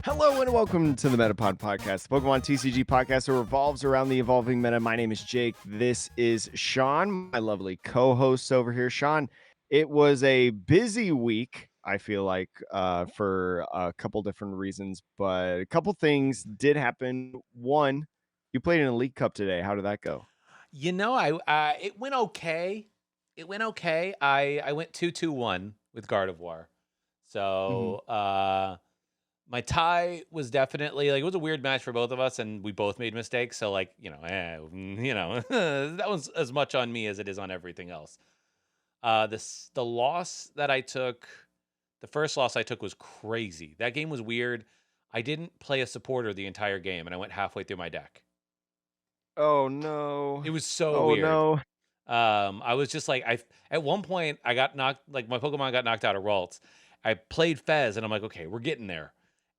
Hello and welcome to the Metapod Podcast, the Pokemon TCG podcast that revolves around the evolving meta. My name is Jake. This is Sean, my lovely co-host over here. Sean, it was a busy week, I feel like, for a couple different reasons, but a couple things did happen. One, you played in a League Cup today. How did that go? It went okay. It went okay. I went 2-2-1 with Gardevoir. Mhm. So my tie was definitely like it was a weird match for both of us, and we both made mistakes. So that was as much on me as it is on everything else. The loss that I took, the first loss I took was crazy. That game was weird. I didn't play a supporter the entire game, and I went halfway through my deck. Oh no. It was so Oh weird. no. I was just like, at one point I got knocked, like my Pokemon got knocked out of Ralts. I played Fez and I'm like, okay, we're getting there.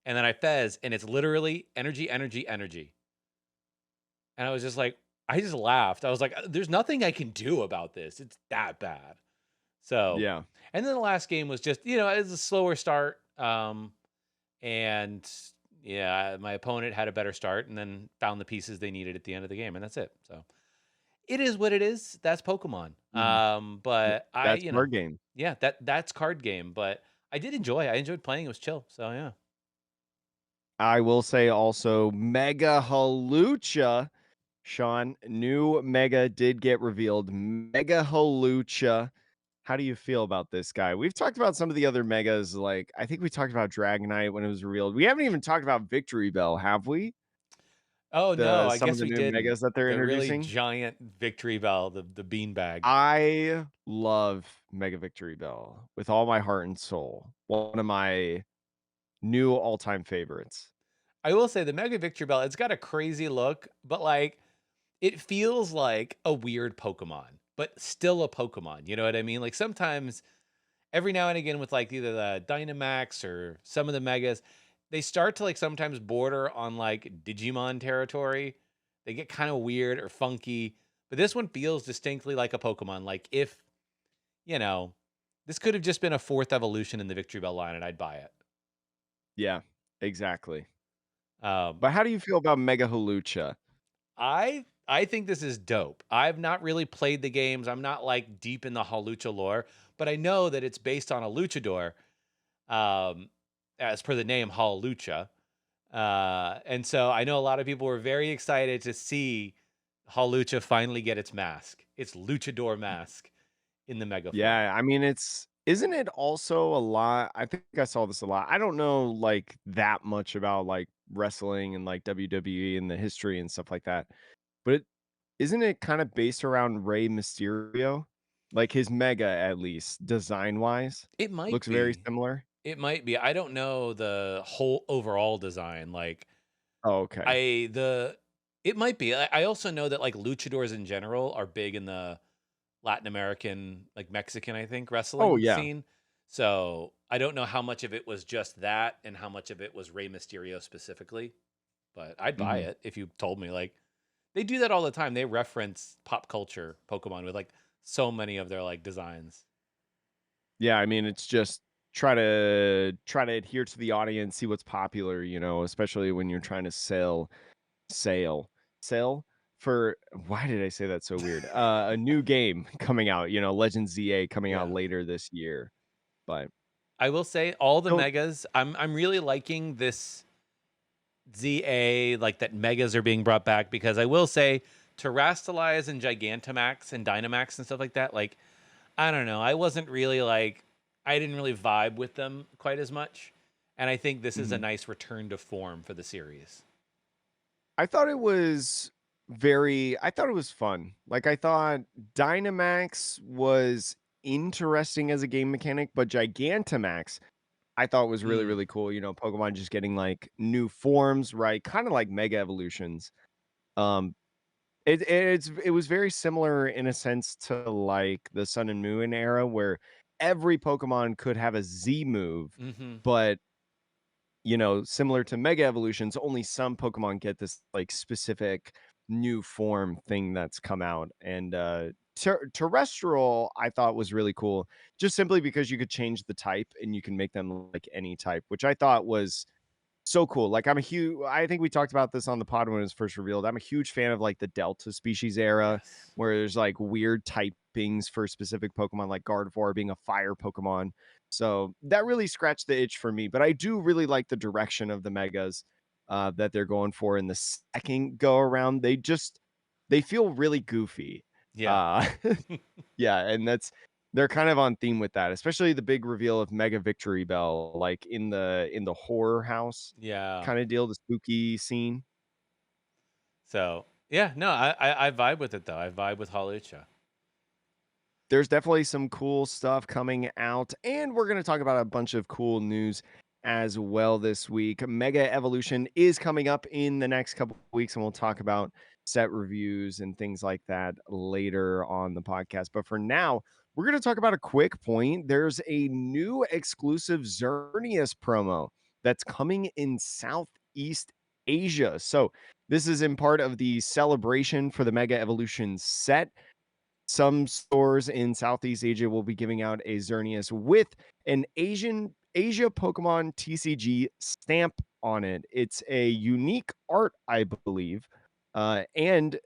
And then I Fez and it's literally energy, energy, energy. And I was just like, I just laughed. I was like, there's nothing I can do about this. It's that bad. So, Yeah. and then the last game was just, it was a slower start. And yeah, my opponent had a better start and then found the pieces they needed at the end of the game. And that's it. So, it is what it is. That's Pokemon. Mhm. But That's our game. yeah, that's card game. But I enjoyed playing. It was chill. So yeah. I will say also Mega Halucha. Sean, new Mega did get revealed. Mega Halucha. How do you feel about this guy? We've talked about some of the other Megas, like I think we talked about Dragonite when it was revealed. We haven't even talked about Victory Bell, have we? Oh no, I Some of guess the we new didn't. Megas that they're The really introducing. giant victory bell, the beanbag. I love Mega Victory Bell with all my heart and soul. One of my new all-time favorites. I will say the Mega Victory Bell, it's got a crazy look, but like it feels like a weird Pokemon, but still a Pokemon. You know what I mean? Like sometimes every now and again with like either the Dynamax or some of the Megas, they start to like sometimes border on like Digimon territory. They get kind of weird or funky, but this one feels distinctly like a Pokemon. Like if, you know, this could have just been a fourth evolution in the Victory Bell line and I'd buy it. Yeah, exactly. Um, But how do you feel about Mega Halucha? I think this is dope. I've not really played the games. I'm not like deep in the Hawlucha lore, but I know that it's based on a luchador, um, as per the name Hawlucha. And so I know a lot of people were very excited to see Hawlucha finally get its mask, its luchador mask in the mega form. Yeah, I mean, isn't it also a lot? I think I saw this a lot. I don't know like that much about like wrestling and like WWE and the history and stuff like that. But isn't it kind of based around Rey Mysterio? Like his mega at least design wise It might looks very be. similar. It might be. I don't know the whole overall design. Like Oh, okay. I the it might be. I also know that like luchadors in general are big in the Latin American, like Mexican, I think, Oh wrestling yeah. scene. So I don't know how much of it was just that and how much of it was Rey Mysterio specifically. But I'd buy Hmm. it if you told me. Like they do that all the time. They reference pop culture Pokemon with like so many of their like designs. Yeah, I mean, it's just try to adhere to the audience, see what's popular, especially when you're trying to sale sell for why did I say that so weird? A new game coming out, Legend ZA coming out Yeah. later this year. But I will say all the so megas. I'm really liking this ZA, like that megas are being brought back because I will say Terrastalize and Gigantamax and Dynamax and stuff like that, like I don't know. I wasn't really like I didn't really vibe with them quite as much. And I think this is a mhm. nice return to form for the series. I thought it was fun. Like I thought Dynamax was interesting as a game mechanic, but Gigantamax I thought was really, Mm. really cool. Pokemon just getting like new forms, right? Kind of like mega evolutions. Um, it was very similar in a sense to like the Sun and Moon era where every Pokemon could have a Z move, Hmm. but similar to Mega Evolutions, only some Pokemon get this like specific new form thing that's come out. And terrestrial, I thought was really cool, just simply because you could change the type and you can make them like any type, which I thought was so cool. Like I'm a huge I think we talked about this on the pod when it was first revealed. I'm a huge fan of like the Delta species era Yes. where there's like weird typings for specific Pokemon like Gardevoir being a fire Pokemon. So that really scratched the itch for me, but I do really like the direction of the megas that they're going for in the second go around. They feel really goofy. Yeah. Uh Yeah, and they're kind of on theme with that, especially the big reveal of Mega Victory Bell, like in the horror house Yeah. kind of deal, the spooky scene. So yeah, no, I vibe with it though. I vibe with Hawlucha. There's definitely some cool stuff coming out, and we're going to talk about a bunch of cool news as well this week. Mega Evolution is coming up in the next couple of weeks, and we'll talk about set reviews and things like that later on the podcast. But for now, we're going to talk about a quick point. There's a new exclusive Xerneas promo that's coming in Southeast Asia. So, this is in part of the celebration for the Mega Evolution set. Some stores in Southeast Asia will be giving out a Xerneas with an Asia Pokemon TCG stamp on it. It's a unique art, I believe, and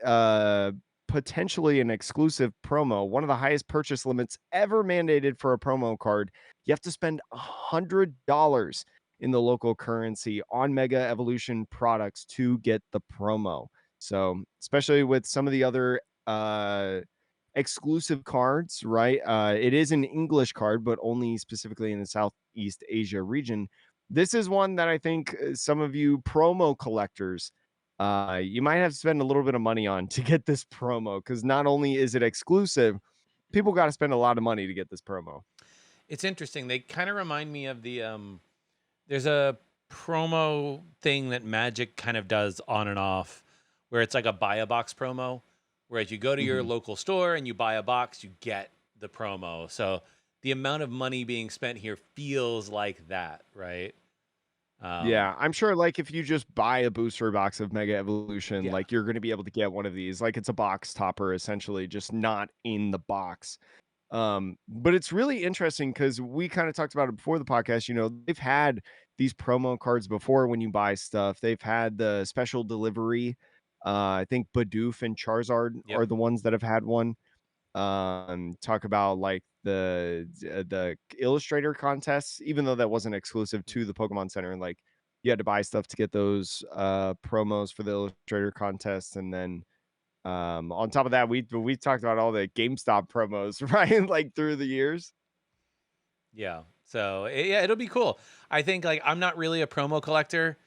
potentially an exclusive promo. One of the highest purchase limits ever mandated for a promo card. You have to spend $100 in the local currency on Mega Evolution products to get the promo. So, especially with some of the other exclusive cards, right? It is an English card, but only specifically in the Southeast Asia region. This is one that I think some of you promo collectors, you might have to spend a little bit of money on to get this promo because not only is it exclusive, people got to spend a lot of money to get this promo. It's interesting. They kind of remind me of the there's a promo thing that Magic kind of does on and off where it's like a buy a box promo. Whereas you go to your Mhm. local store and you buy a box, you get the promo. So the amount of money being spent here feels like that, right? Um, Yeah, I'm sure like if you just buy a booster box of Mega Evolution, yeah. like you're going to be able to get one of these. Like it's a box topper essentially, just not in the box. But it's really interesting because we kind of talked about it before the podcast. You know, they've had these promo cards before when you buy stuff. They've had the special delivery. I think Bidoof and Charizard Yep. are the ones that have had one. Talk about like the illustrator contests, even though that wasn't exclusive to the Pokemon Center. Like you had to buy stuff to get those promos for the illustrator contests, and then on top of that, we talked about all the GameStop promos, right? Like through the years. Yeah. So yeah, it'll be cool. I think like I'm not really a promo collector,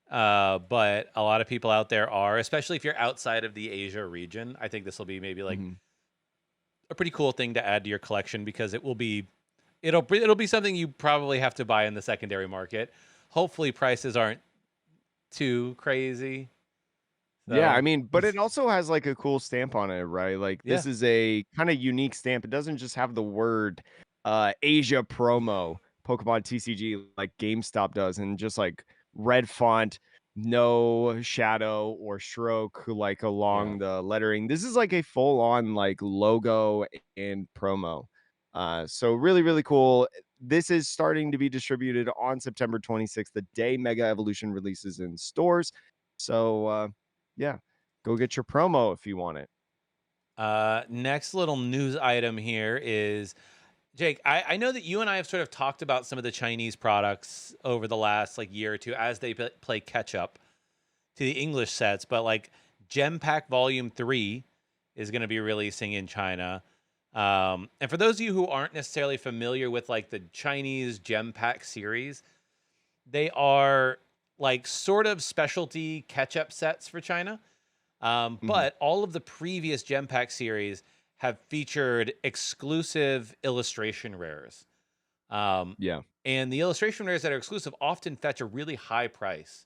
but a lot of people out there are, especially if you're outside of the Asia region. I think this will be maybe like Mhm. a pretty cool thing to add to your collection because it'll be something you probably have to buy in the secondary market. Hopefully prices aren't too crazy. Yeah, I So, mean, but it also has like a cool stamp on it, right? Like yeah. this is a kind of unique stamp. It doesn't just have the word Asia promo Pokemon TCG like GameStop does, and just like red font, no shadow or stroke like Yeah. along the lettering. This is like a full on like logo and promo. So really, really cool. This is starting to be distributed on September 26th, the day Mega Evolution releases in stores. So yeah, go get your promo if you want it. Next little news item here is Jake. I know that you and I have sort of talked about some of the Chinese products over the last like year or two as they play catch up to the English sets, but like Gem Pack Volume 3 is going to be releasing in China. And for those of you who aren't necessarily familiar with like the Chinese Gem Pack series, they are like sort of specialty catch up sets for China. Mhm. But all of the previous Gem Pack series have featured exclusive illustration rares. Um, Yeah. and the illustration rares that are exclusive often fetch a really high price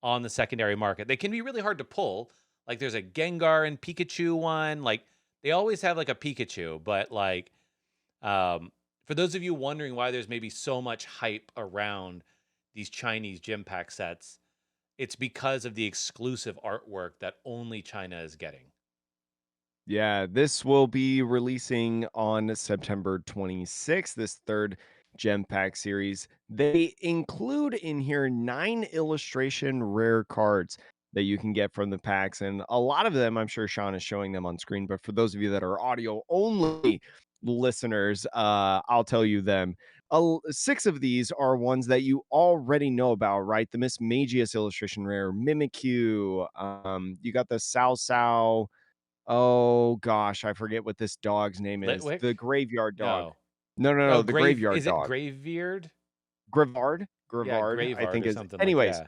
on the secondary market. They can be really hard to pull. Like there's a Gengar and Pikachu one. Like they always have like a Pikachu, but like for those of you wondering why there's maybe so much hype around these Chinese gym pack sets, it's because of the exclusive artwork that only China is getting. Yeah, this will be releasing on September 26th, this third Gem Pack series. They include in here 9 illustration rare cards that you can get from the packs. And a lot of them, I'm sure Sean is showing them on screen, but for those of you that are audio only listeners, I'll tell you them. 6 of these are ones that you already know about, right? The Miss Magius illustration rare, Mimikyu. You got the Sao Sao. Oh gosh, I forget what this dog's name is. Litwick? The graveyard dog. No. No, Oh, the graveyard is it dog. Gravebeard? Grivard? Yeah, Grivard, I Graveyard think or is something like anyways,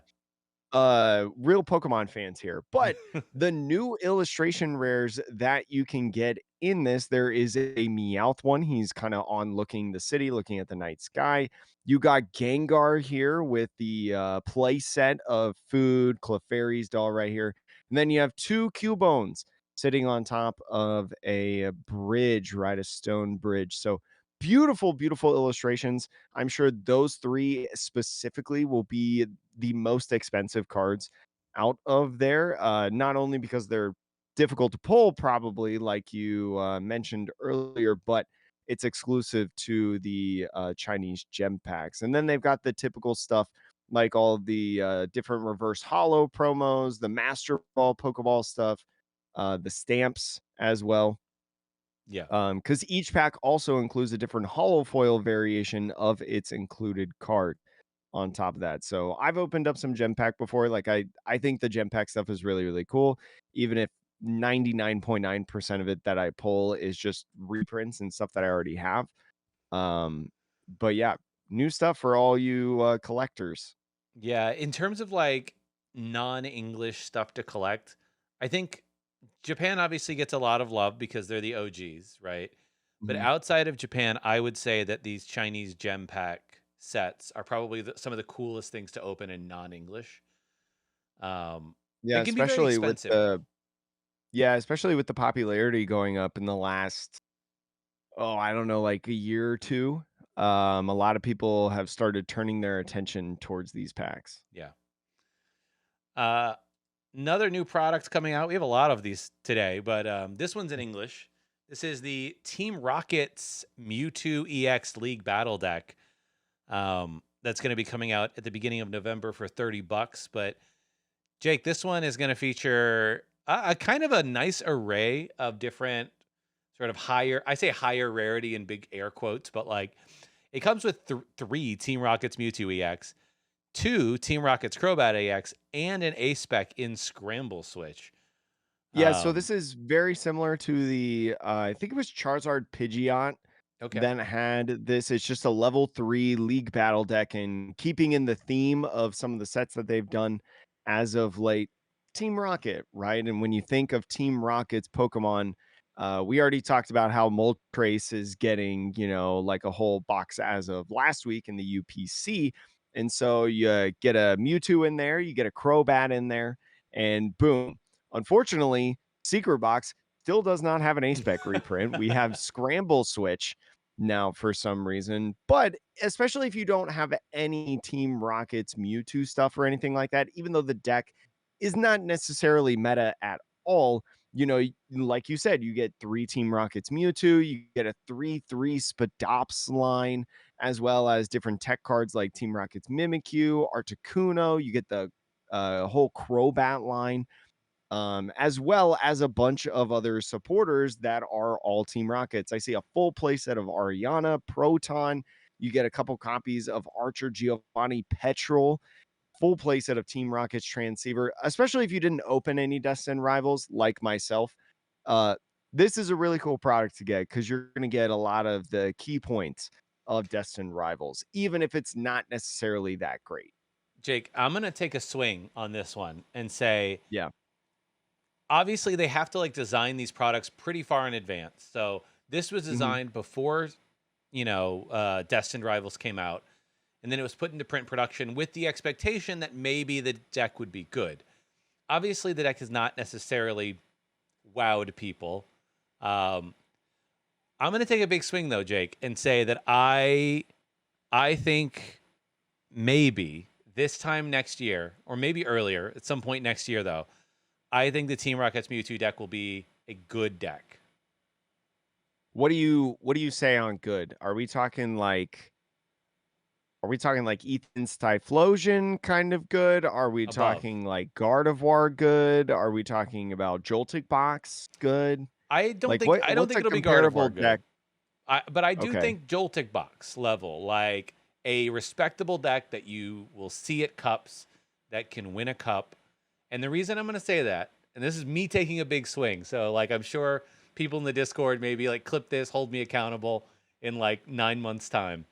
yeah. real Pokemon fans here. But the new illustration rares that you can get in this, there is a Meowth one. He's kind of on looking the city, looking at the night sky. You got Gengar here with the play set of food, Clefairy's doll right here. And then you have 2 Cubones sitting on top of a bridge, right? A stone bridge. So beautiful, beautiful illustrations. I'm sure those 3 specifically will be the most expensive cards out of there. Not only because they're difficult to pull, probably like you mentioned earlier, but it's exclusive to the Chinese gem packs. And then they've got the typical stuff like all the different reverse hollow promos, the Master Ball, Pokeball stuff, the stamps as well. Yeah. Because each pack also includes a different hollow foil variation of its included card on top of that. So I've opened up some gem pack before. Like I think the gem pack stuff is really, really cool, even if 99.9% of it that I pull is just reprints and stuff that I already have. But yeah, new stuff for all you collectors. Yeah, in terms of like non-English stuff to collect, I think Japan obviously gets a lot of love because they're the OGs, right? But Mhm. outside of Japan, I would say that these Chinese gem pack sets are probably some of the coolest things to open in non-English. Yeah, They can be very especially with expensive though. the yeah, especially with the popularity going up in the last, oh, I don't know, like a year or two. A lot of people have started turning their attention towards these packs. Yeah. Uh, Another new product coming out. We have a lot of these today, but this one's in English. This is the Team Rocket's Mewtwo EX League Battle Deck. That's going to be coming out at the beginning of November for $30. But Jake, this one is going to feature a kind of a nice array of different sort of higher, I say higher rarity in big air quotes, but like it comes with 3 Team Rockets Mewtwo EX, 2 Team Rockets Crobat EX, and an A spec in Scramble Switch. Yeah, so this Um, is very similar to the I think it was Charizard Pidgeot okay. that had this. It's just a level 3 league battle deck, and keeping in the theme of some of the sets that they've done as of late. Team Rocket, right? And when you think of Team Rocket's Pokemon, we already talked about how Moltres is getting, like a whole box as of last week in the UPC. And so you get a Mewtwo in there, you get a Crobat in there, and boom. Unfortunately, Secret Box still does not have an A spec reprint. We have Scramble Switch now for some reason, but especially if you don't have any Team Rockets Mewtwo stuff or anything like that, even though the deck is not necessarily meta at all, like you said, you get 3 Team Rockets Mewtwo, you get a 3/3 Spadops line, as well as different tech cards like Team Rockets Mimikyu, Articuno, you get the whole Crobat line, as well as a bunch of other supporters that are all Team Rockets. I see a full playset of Ariana, Proton. You get a couple copies of Archer, Giovanni, Petrol, full playset of Team Rockets Transceiver, especially if you didn't open any Destin Rivals like myself. Uh, this is a really cool product to get because you're going to get a lot of the key points of Destin Rivals, even if it's not necessarily that great. Jake, I'm going to take a swing on this one and say Yeah. obviously they have to like design these products pretty far in advance. So this was Mhm. designed before, Destined Rivals came out, and then it was put into print production with the expectation that maybe the deck would be good. Obviously, the deck has not necessarily wowed people. Um, I'm going to take a big swing though, Jake, and say that I think maybe this time next year, or maybe earlier, at some point next year though, I think the Team Rockets Mewtwo deck will be a good deck. What do you say on good? Are we talking like Are we talking like Ethan's Typhlosion kind of good? Are we Above. talking like Gardevoir good? Are we talking about Joltik Box good? Like I don't what's think a it'll be comparable Gardevoir deck? good. But I do Okay. think Joltik box level, like a respectable deck that you will see at cups that can win a cup. And the reason I'm going to say that, and this is me taking a big swing, so like I'm sure people in the Discord maybe like clip this, hold me accountable in like 9 months time.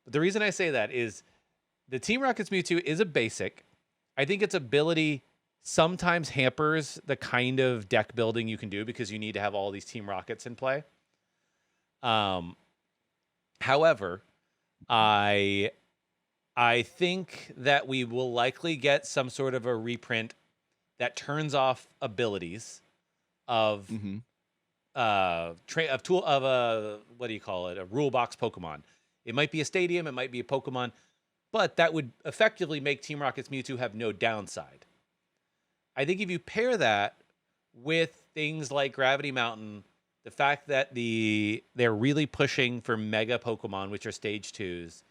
But the reason I say that is the Team Rockets Mewtwo is a basic. I think its ability sometimes hampers the kind of deck building you can do because you need to have all these Team Rockets in play. Um, However, I I think that we will likely get some sort of a reprint that turns off abilities of Mhm. of tool of a what do you call it? A rule box Pokemon. It might be a stadium, it might be a Pokemon, but that would effectively make Team Rocket's Mewtwo have no downside. I think if you pair that with things like Gravity Mountain, the fact that they're really pushing for mega Pokemon, which are stage twos,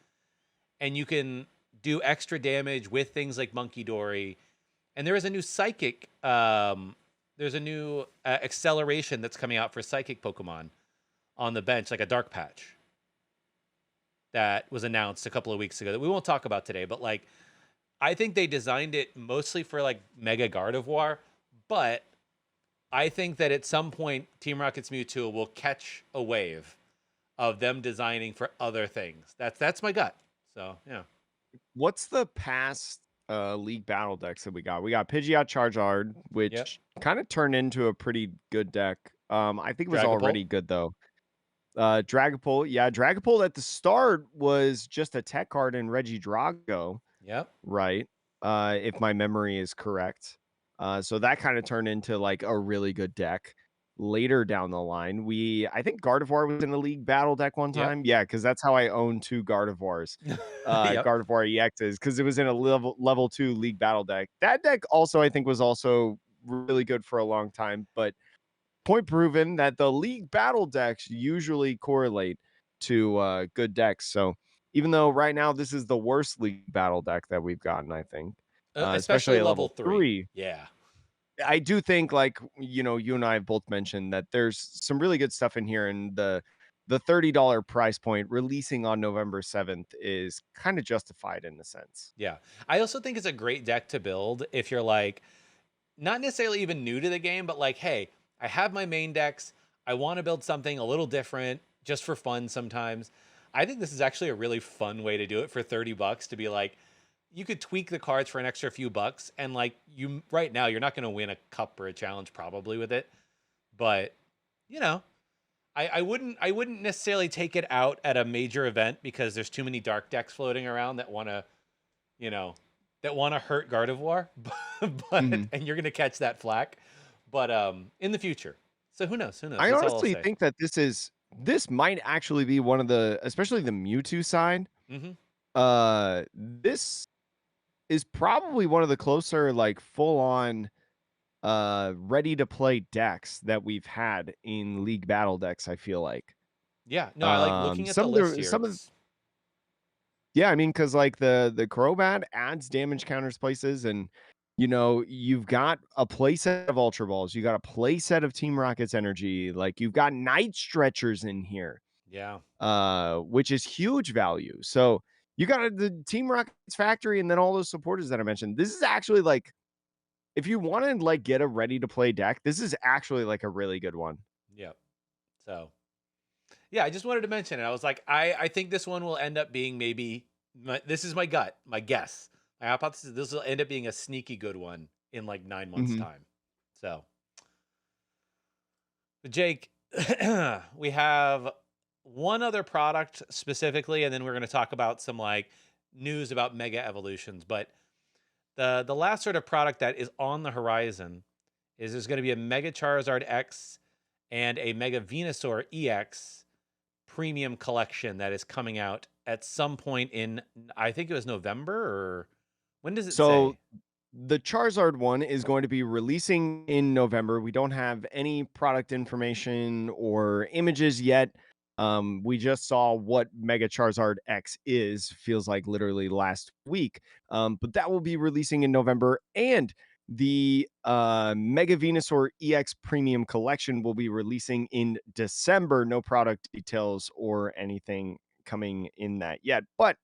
and you can do extra damage with things like Monkey Dory. And there is a new psychic. There's a new acceleration that's coming out for psychic Pokemon on the bench, like a dark patch that was announced a couple of weeks ago that we won't talk about today. But like, I think they designed it mostly for like Mega Gardevoir, but I think that at some point Team Rocket's Mewtwo will catch a wave of them designing for other things. That's my gut. So yeah. What's the past league battle decks that we got? We got Pidgeot Charizard, Yep. which kind of turned into a pretty good deck. I think it was Dragapult. already good though. Dragapult, yeah, Dragapult at the start was just a tech card in Reggie Drago, Yep. right? If my memory is correct. So that kind of turned into like a really good deck. Later down the line, I think Gardevoir was in the league battle deck one Yep. time. Yeah, because that's how I own two Gardevoirs. Yep. Gardevoir EXs, because it was in a level two league battle deck. That deck also, I think, was also really good for a long time. But point proven that the league battle decks usually correlate to good decks. So even though right now this is the worst league battle deck that we've gotten, I think, especially Especially at level level 3. 3, Yeah. I do think like you and I have both mentioned that there's some really good stuff in here, and the $30 price point releasing on November 7th is kind of justified in a sense. Yeah. I also think it's a great deck to build if you're like not necessarily even new to the game, but like, hey, I have my main decks. I want to build something a little different just for fun sometimes. I think this is actually a really fun way to do it for 30 bucks to be like, you could tweak the cards for an extra few bucks. And like, you right now, you're not going to win a cup or a challenge probably with it. But, you know, I wouldn't necessarily take it out at a major event because there's too many dark decks floating around that want to, you know, that want to hurt Gardevoir, but Mhm. and you're gonna catch that flack, but in the future. So who knows? Who knows? I That's all I'll honestly say. think that this might actually be one of the, especially the Mewtwo side. Hmm. This is probably one of the closer, like, full on, ready to play decks that we've had in league battle decks, I feel like. Yeah. No, I like looking at the list here. Some of It's yeah, I mean, because like, the Crobat adds damage counters places, and, you've got a playset of Ultra Balls, you got a playset of Team Rocket's Energy, like, you've got Night Stretchers in here, yeah, which is huge value. So, you got the Team Rocket's Factory and then all those supporters that I mentioned. This is actually, like, if you wanna, like, get a ready to play deck, this is actually, like, a really good one. yep. So yeah, I just wanted to mention it. I was like, I think this one will end up being maybe this is my gut, my guess, my hypothesis. This will end up being a sneaky good one in like 9 months Mhm. time. So Jake, we have one other product specifically, and then we're going to talk about some like news about mega evolutions. But the last sort of product that is on the horizon is there's going to be a Mega Charizard X and a Mega Venusaur EX premium collection that is coming out at some point in I think it was November or when does it So say? the Charizard one is going to be releasing in November. We don't have any product information or images yet. We just saw what Mega Charizard X is, feels like literally last week. But that will be releasing in November. And the Mega Venusaur EX Premium Collection will be releasing in December. No product details or anything coming in that yet. But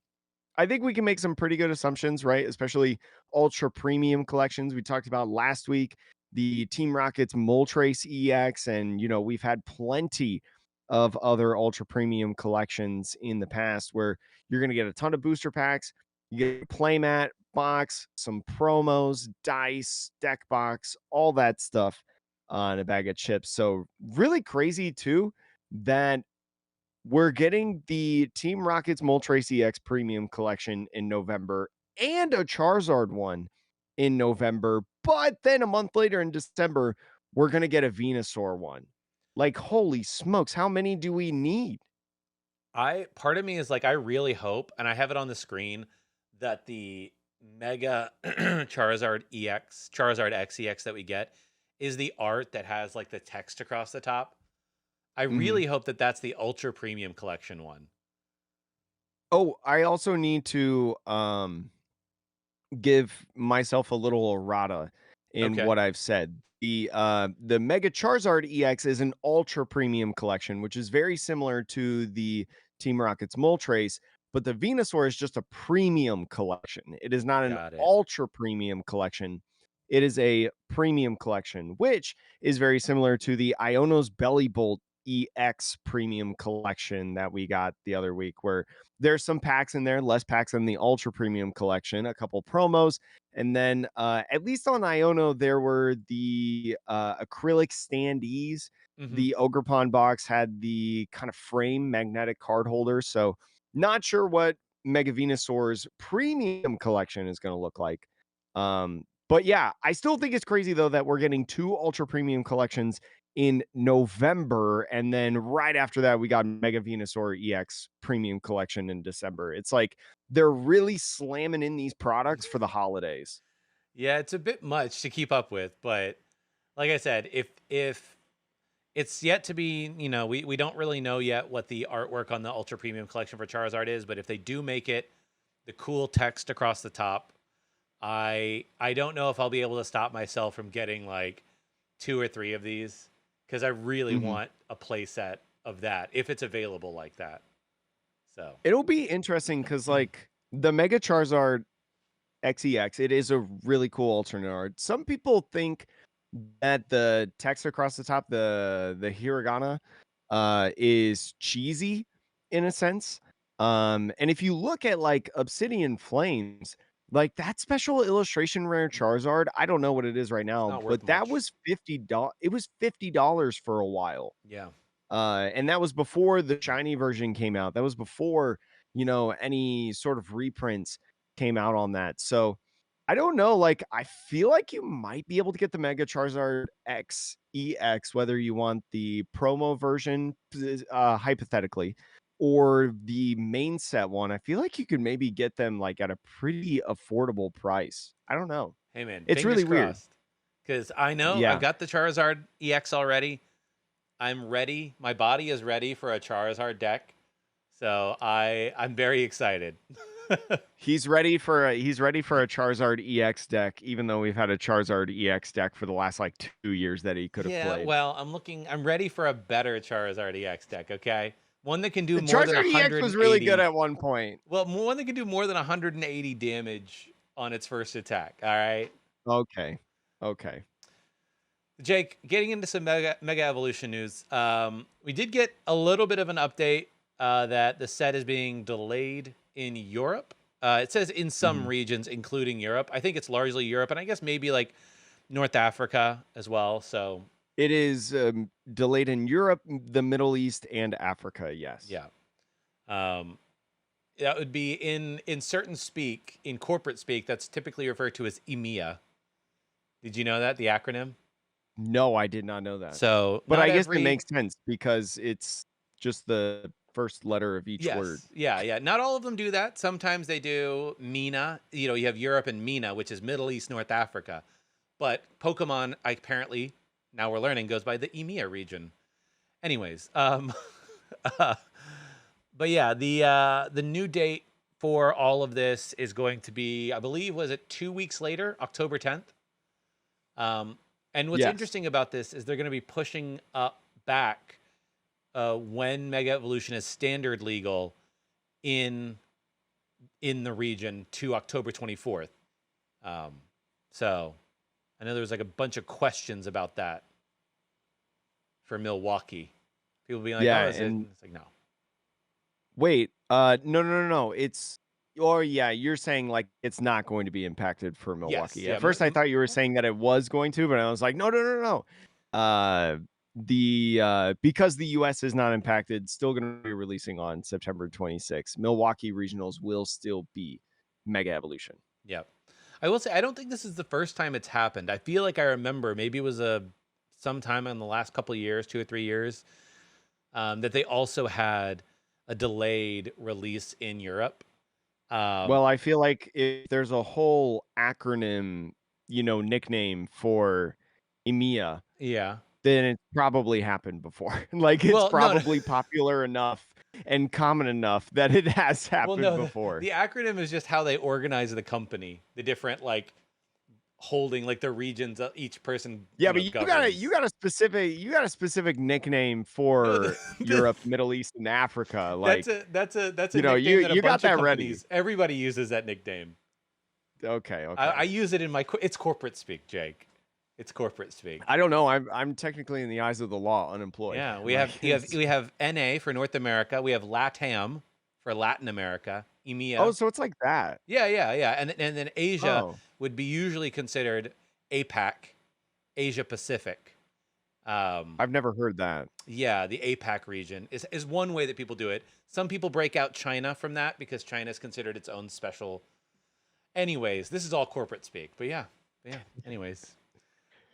I think we can make some pretty good assumptions, right? Especially ultra premium collections. We talked about last week the Team Rocket's Moltres EX, and we've had plenty of other ultra premium collections in the past where you're going to get a ton of booster packs, you get a playmat box, some promos, dice, deck box, all that stuff on a bag of chips. So really crazy too that we're getting the Team Rocket's Moltres EX Premium Collection in November and a Charizard one in November. But then a month later in December, we're going to get a Venusaur one. Like, holy smokes, how many do we need? Part of me is like, I really hope, and I have it on the screen, that the Mega Charizard EX, Charizard X EX that we get is the art that has like the text across the top. I Mhm. really hope that that's the ultra premium collection one. Oh, I also need to give myself a little errata in Okay. what I've said. The Mega Charizard EX is an ultra premium collection, which is very similar to the Team Rocket's Moltres, but the Venusaur is just a premium collection. It is not an Got it. ultra premium collection. It is a premium collection, which is very similar to the Iono's Belly Bolt EX premium collection that we got the other week, where there's some packs in there, less packs than the ultra premium collection, a couple promos, and then at least on Iono there were the acrylic standees. Hmm. The Ogrepon box had the kind of frame magnetic card holder, so not sure what Mega Venusaur's premium collection is going to look like. But yeah, I still think it's crazy though that we're getting two ultra premium collections in November, and then right after that, we got Mega Venusaur EX Premium Collection in December. It's like they're really slamming in these products for the holidays. Yeah, it's a bit much to keep up with, but like I said, if it's yet to be, we don't really know yet what the artwork on the ultra premium collection for Charizard is, but if they do make it the cool text across the top, I don't know if I'll be able to stop myself from getting like 2 or 3 of these because I really Mhm. want a playset of that if it's available like that. So, It'll be interesting because, like, the Mega Charizard XEX, it is a really cool alternate art. Some people think that the text across the top, the hiragana, is cheesy in a sense. And if you look at like Obsidian Flames, like that special illustration rare Charizard, I don't know what it is right it's now, not worth but that much. was $50. It was $50 for a while. Yeah. And that was before the shiny version came out. That was before, any sort of reprints came out on that. So I don't know. Like, I feel like you might be able to get the Mega Charizard X EX, whether you want the promo version, hypothetically, or the main set one. I feel like you could maybe get them like at a pretty affordable price. I don't know. Hey man, It's fingers really weird. crossed. Because I know I've Yeah. got the Charizard EX already. I'm ready. My body is ready for a Charizard deck. So I'm very excited. He's ready for a Charizard EX deck, even though we've had a Charizard EX deck for the last like 2 years that he could have Yeah, played. well, I'm ready for a better Charizard EX deck, okay? One that can do The more than Charizard EX was really good 180. at one point. Well, one that can do more than 180 damage on its first attack, all right? Okay. Okay. Jake, getting into some Mega Evolution news. We did get a little bit of an update that the set is being delayed in Europe. It says in some Mhm. regions, including Europe. I think it's largely Europe, and I guess maybe like North Africa as well. So It is delayed in Europe, the Middle East, and Africa. Yes. yeah, um, that would be in certain speak, in corporate speak. That's typically referred to as EMEA. Did you know that, the acronym? No, I did not know that. So But not I guess it every makes sense because it's just the first letter of each word. Yes. Yeah, yeah. Not all of them do that. Sometimes they do MENA. You have Europe and MENA, which is Middle East, North Africa. But Pokemon, apparently, now we're learning, goes by the EMEA region. Anyways, Uh, but yeah, the new date for all of this is going to be, I believe, was it 2 weeks later, October 10th. Um, and what's Yes. interesting about this is they're going to be pushing up back when Mega Evolution is standard legal in the region to October 24th. Um, so I know there was like a bunch of questions about that for Milwaukee. People being like, Yeah, "Oh, is it?" and And it's like, no. wait, no, no, no, no, it's or yeah, you're saying, like, it's not going to be impacted for Yes, Milwaukee. yeah. At first, I thought you were saying that it was going to, but I was like, "No, no, no, no." Because the US is not impacted, still gonna be releasing on September 26th. Milwaukee regionals will still be Mega Evolution. Yeah. I will say I don't think this is the first time it's happened. I feel like I remember maybe it was a sometime in the last couple of years, 2 or 3 years, that they also had a delayed release in Europe. Um, Well, I feel like if there's a whole acronym, nickname for EMEA, yeah. then it's probably happened before. Like, it's Well, no, no. probably popular enough and common enough that it has Well, happened no. before. The acronym is just how they organize the company. The different like holding like the regions each person Yeah, but you governs. got a specific nickname No, for Europe, Middle East, and Africa. Like, that's a nickname that a you got bunch of that ready. companies, everybody uses that nickname. Okay, I okay. use it in it's corporate speak, Jake. It's corporate speak. I don't know. I'm technically in the eyes of the law unemployed. Yeah, Like, it's we have NA for North America. We have LATAM for Latin America. oh, EMEA. so it's like that. Yeah, yeah, yeah. And then Asia Oh, would be usually considered APAC, Asia Pacific. Um, I've never heard that. yeah, the APAC region is one way that people do it. Some people break out China from that because China is considered its own special. Anyways, this is all corporate speak. But yeah, yeah. Anyways,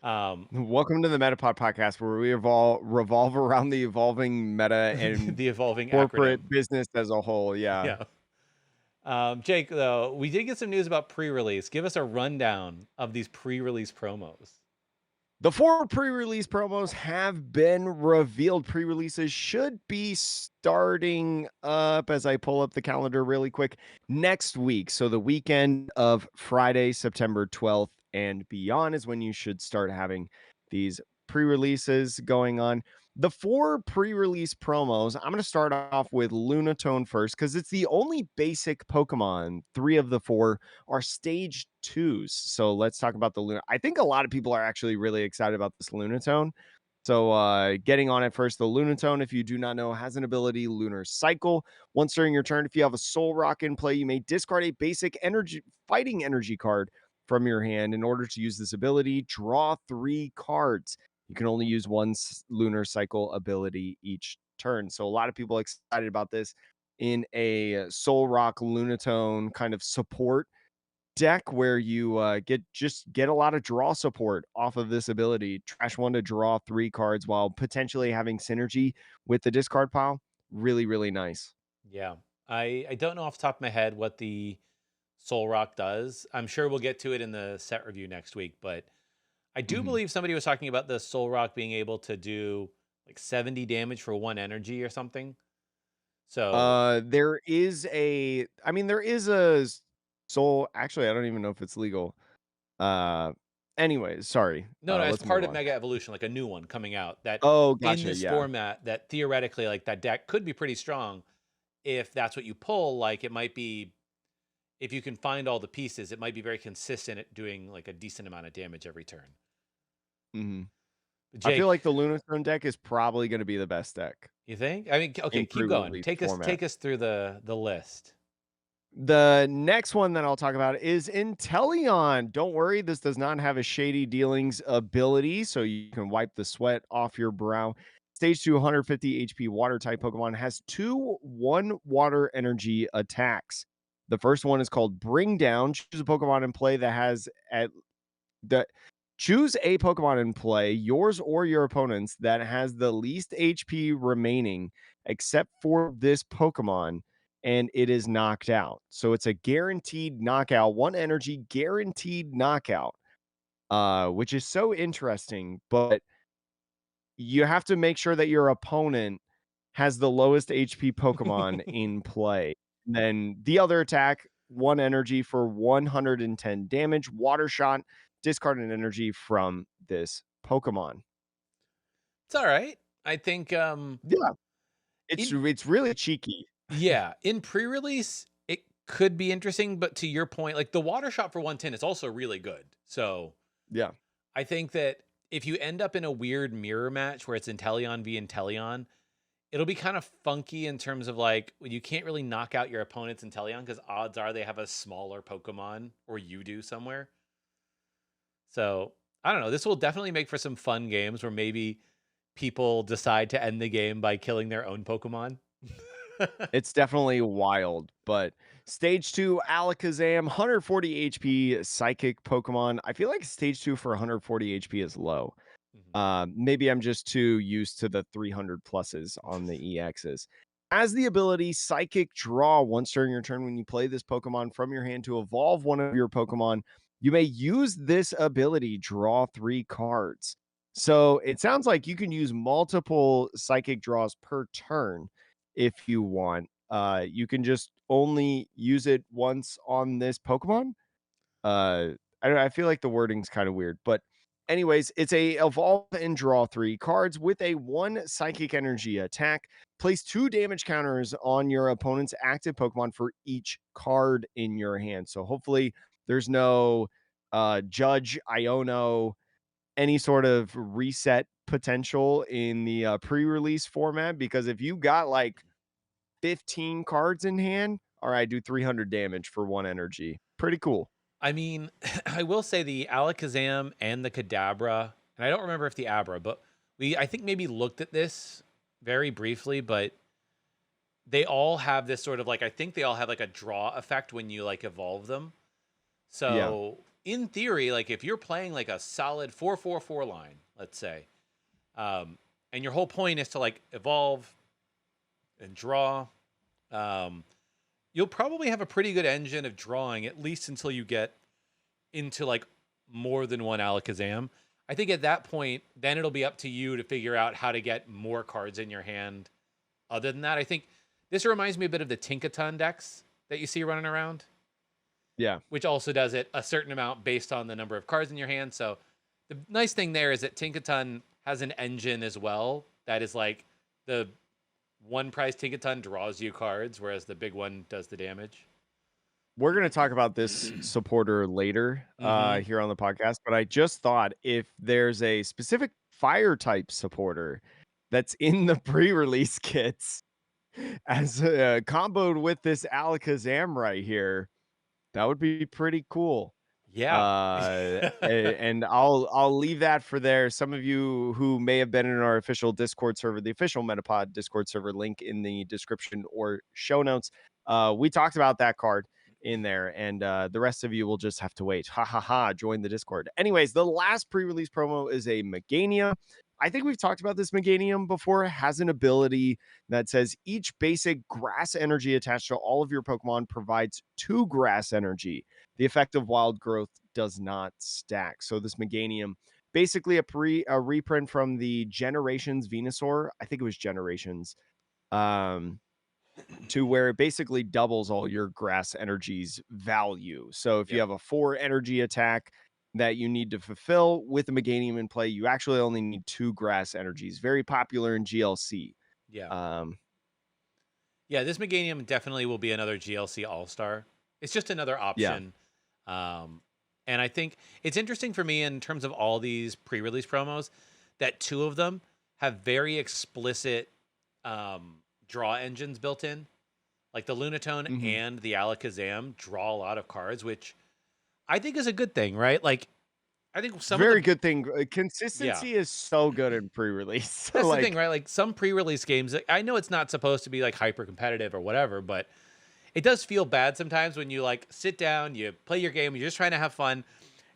um, Welcome to the Metapod podcast, where we revolve around the evolving meta and the evolving acronym. corporate business as a whole. Yeah. Yeah. Jake, though, we did get some news about pre-release. Give us a rundown of these pre-release promos. The 4 pre-release promos have been revealed. Pre-releases should be starting up, as I pull up the calendar really quick, next week. So the weekend of Friday, September 12th and beyond is when you should start having these pre-releases going on. The 4 pre-release promos, I'm going to start off with Lunatone first because it's the only basic Pokemon. 3 of the 4 are stage 2s. So let's talk about the Luna. I think a lot of people are actually really excited about this Lunatone. So getting on it first, the Lunatone, if you do not know, has an ability, Lunar Cycle. Once during your turn, if you have a Soul Rock in play, you may discard a basic energy fighting energy card from your hand. In order to use this ability, draw 3 cards. You can only use one Lunar Cycle ability each turn. So a lot of people are excited about this in a Soul Rock Lunatone kind of support deck where you get a lot of draw support off of this ability. Trash 1 to draw 3 cards while potentially having synergy with the discard pile. Really, really nice. Yeah. I don't know off the top of my head what the Soul Rock does. I'm sure we'll get to it in the set review next week, but I do Mhm. believe somebody was talking about the Soul Rock being able to do like 70 damage for 1 energy or something. So, There is a soul. Actually, I don't even know if it's legal. Uh, anyways, sorry. no, no, as Let's move part of on. Mega Evolution, like a new one coming out that Oh, in gotcha. this Yeah. format that theoretically like that deck could be pretty strong if that's what you pull. Like it might be if you can find all the pieces, it might be very consistent at doing like a decent amount of damage every turn. Hmm. I feel Jake, like the Lunatone deck is probably going to be the best deck you think? I mean, okay, in keep going. pre-release format. Take us through the list. The next one that I'll talk about is Inteleon. Don't worry, this does not have a Shady Dealings ability, so you can wipe the sweat off your brow. Stage 2, 150 HP water type Pokemon has 2 1 water energy attacks. The first one is called Bring Down. Choose a Pokemon in play that has at the choose a Pokemon in play, yours or your opponent's, that has the least HP remaining, except for this Pokemon, and it is knocked out. So it's a guaranteed knockout, 1 energy guaranteed knockout, which is so interesting. But you have to make sure that your opponent has the lowest HP Pokemon in play. And then the other attack, 1 energy for 110 damage, Water Shot, discard an energy from this Pokemon. It's all right. I think Yeah, in it's really cheeky. yeah, in pre-release it could be interesting, but to your point, like the water shot for 110 is also really good. So Yeah. I think that if you end up in a weird mirror match where it's Inteleon v Inteleon, it'll be kind of funky in terms of like you can't really knock out your opponent's Inteleon because odds are they have a smaller Pokemon or you do somewhere. So I don't know. This will definitely make for some fun games where maybe people decide to end the game by killing their own Pokemon. It's definitely wild, but stage 2 Alakazam, 140 HP psychic Pokemon. I feel like stage 2 for 140 HP is low. Mhm. Maybe I'm just too used to the 300 pluses on the EXs. As the ability Psychic Draw, once during your turn when you play this Pokemon from your hand to evolve one of your Pokemon, you may use this ability, draw 3 cards. So it sounds like you can use multiple Psychic Draws per turn if you want. You can just only use it once on this Pokemon. I don't know, I feel like the wording's kind of weird, but anyways, it's a evolve and draw 3 cards with a 1 psychic energy attack. Place 2 damage counters on your opponent's active Pokemon for each card in your hand. So hopefully there's no Judge, Iono, any sort of reset potential in the pre-release format, because if you got like 15 cards in hand, all right, do 300 damage for 1 energy. Pretty cool. I mean, I will say the Alakazam and the Kadabra, and I don't remember if the Abra, but I think maybe looked at this very briefly, but they all have this sort of like I think they all have like a draw effect when you like evolve them. Yeah. So in theory, like if you're playing like a solid 4-4-4 line, let's say, and your whole point is to like evolve and draw, um, you'll probably have a pretty good engine of drawing at least until you get into like more than one Alakazam. I think at that point, then it'll be up to you to figure out how to get more cards in your hand. Other than that, I think this reminds me a bit of the Tinkaton decks that you see running around, Yeah. which also does it a certain amount based on the number of cards in your hand. So the nice thing there is that Tinkaton has an engine as well that is like the one prize Tinkaton draws you cards, whereas the big one does the damage. We're going to talk about this supporter later Mm-hmm. here on the podcast, but I just thought if there's a specific fire type supporter that's in the pre-release kits as comboed with this Alakazam right here, that would be pretty cool. Yeah. And I'll leave that for there. Some of you who may have been in our official Discord server, the official Metapod Discord server, link in the description or show notes. We talked about that card in there, and the rest of you will just have to wait. Ha ha ha! Join the Discord. Anyways, the last pre-release promo is a Meganium. I think we've talked about this Meganium before. It has an ability that says each basic grass energy attached to all of your Pokemon provides 2 grass energy. The effect of wild growth does not stack. So this Meganium, basically a reprint from the Generations Venusaur. I think it was Generations. To where it basically doubles all your grass energy's value. So if you Yep. have a 4 energy attack that you need to fulfill with the Meganium in play, you actually only need 2 grass energies. Very popular in GLC. Yeah. Um, Yeah, this Meganium definitely will be another GLC All-Star. It's just another yeah. option. Um, and I think it's interesting for me in terms of all these pre-release promos that 2 of them have very explicit draw engines built in. Like the Lunatone Mhm. and the Alakazam draw a lot of cards, which I think is a good thing, right? Like I think some of Very the good thing. yeah. Consistency is so good in pre-release. That's the thing, Like, right? Like some pre-release games, like, I know it's not supposed to be like hyper competitive or whatever, but it does feel bad sometimes when you like sit down, you play your game, you're just trying to have fun,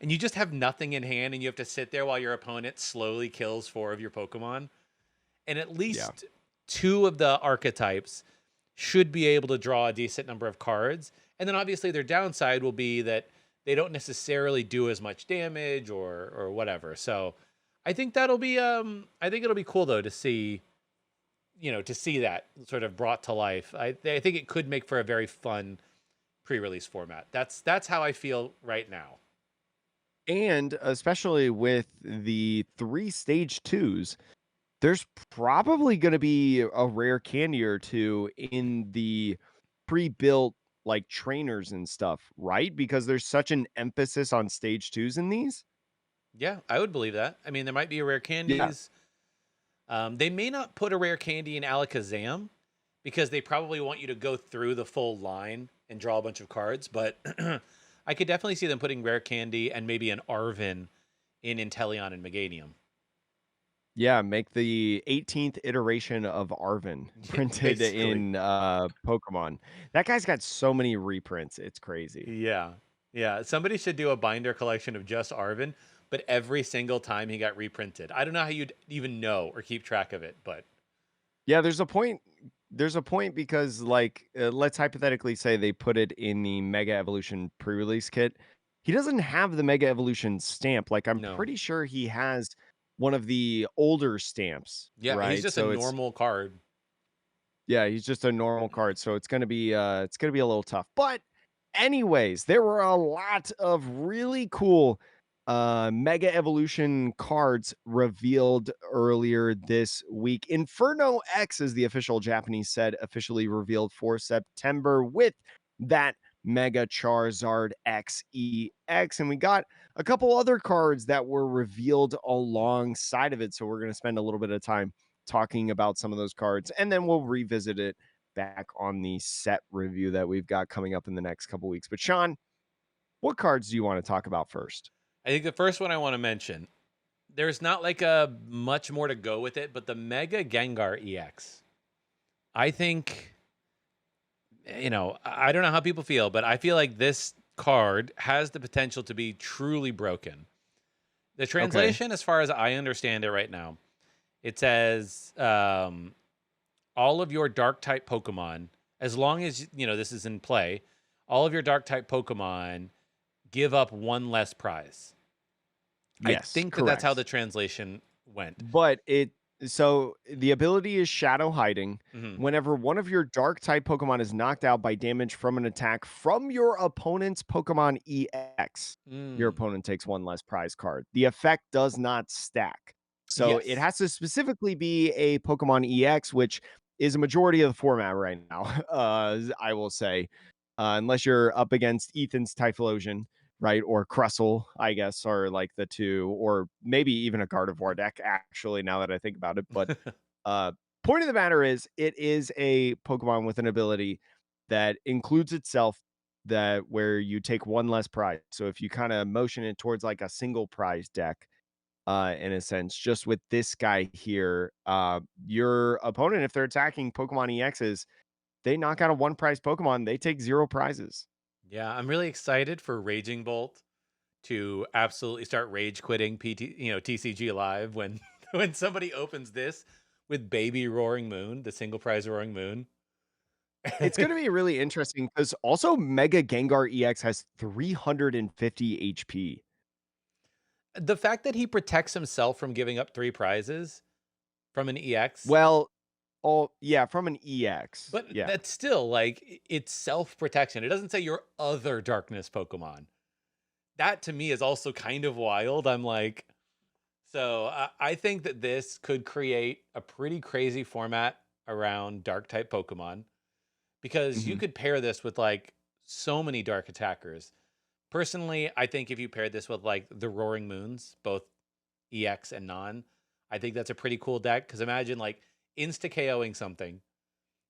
and you just have nothing in hand, and you have to sit there while your opponent slowly kills 4 of your Pokemon. And at yeah. least 2 of the archetypes should be able to draw a decent number of cards. And then obviously their downside will be that they don't necessarily do as much damage or whatever. So I think that'll be I think it'll be cool though to see to see that sort of brought to life. I think it could make for a very fun pre-release format. That's how I feel right now. And especially with the 3 stage 2s, there's probably gonna be a rare candy or 2 in the pre-built, like, trainers and stuff, right? Because there's such an emphasis on stage 2s in these? Yeah, I would believe that. I mean, there might be rare Yeah. candies. They may not put a rare candy in Alakazam because they probably want you to go through the full line and draw a bunch of cards. But I could definitely see them putting rare candy and maybe an Arvin in Inteleon and Meganium. Yeah, make the 18th iteration of Arvin printed Basically. in, Pokemon. That guy's got so many reprints, it's crazy. Yeah. Yeah. Somebody should do a binder collection of just Arvin, but every single time he got reprinted. I don't know how you'd even know or keep track of it, but Yeah, there's a point because, like, let's hypothetically say they put it in the Mega Evolution pre-release kit. He doesn't have the Mega Evolution stamp, like, I'm no. pretty sure he has one of the older stamps, Yeah, he's right? just a So it's normal card. yeah, he's just a normal card, so it's gonna be a little tough. But anyways, there were a lot of really cool Mega Evolution cards revealed earlier this week. Inferno X, as the official Japanese said, officially revealed for September with that Mega Charizard XEX. And we got a couple other cards that were revealed alongside of it. So we're going to spend a little bit of time talking about some of those cards, and then we'll revisit it back on the set review that we've got coming up in the next couple weeks. But Sean, what cards do you want to talk about first? I think the first one I want to mention, there's not like a much more to go with it, but the Mega Gengar EX. I think, I don't know how people feel, but I feel like this card has the potential to be truly broken. The Okay. translation, as far as I understand it right now, it says all of your dark type Pokemon, as long as this is in play, all of your dark type Pokemon give up one less prize. I Yes, think that that's how the correct. translation went. But it so the ability is shadow hiding. Hmm. Whenever one of your dark type Pokemon is knocked out by damage from an attack from your opponent's Pokemon EX, your Mm. opponent takes one less prize card. The effect does not stack. So it Yes. has to specifically be a Pokemon EX, which is a majority of the format right now. I will say, unless you're up against Ethan's Typhlosion, right? Or Crustle, I guess, are like the two, or maybe even a Gardevoir deck, actually, now that I think about it. But uh point of the matter is it is a Pokemon with an ability that includes itself that where you take one less prize. So if you kind of motion it towards like a single prize deck, in a sense, just with this guy here, your opponent, if they're attacking Pokemon EXs, they knock out a one prize Pokemon, they take zero prizes. Yeah, I'm really excited for Raging Bolt to absolutely start rage quitting TCG Live when when somebody opens this with Baby Roaring Moon, the single prize Roaring Moon. It's gonna be really interesting because also Mega Gengar EX has 350 HP. The fact that he protects himself from giving up 3 prizes from an EX, Well, oh yeah, from an EX. but Yeah. that's still like it's self-protection. It doesn't say your other darkness Pokemon. That to me is also kind of wild. I'm like, so I think that this could create a pretty crazy format around dark type Pokemon because you Mhm. could pair this with like so many dark attackers. Personally, I think if you paired this with like the Roaring Moons, both EX and non, I think that's a pretty cool deck. Because imagine like insta KOing something,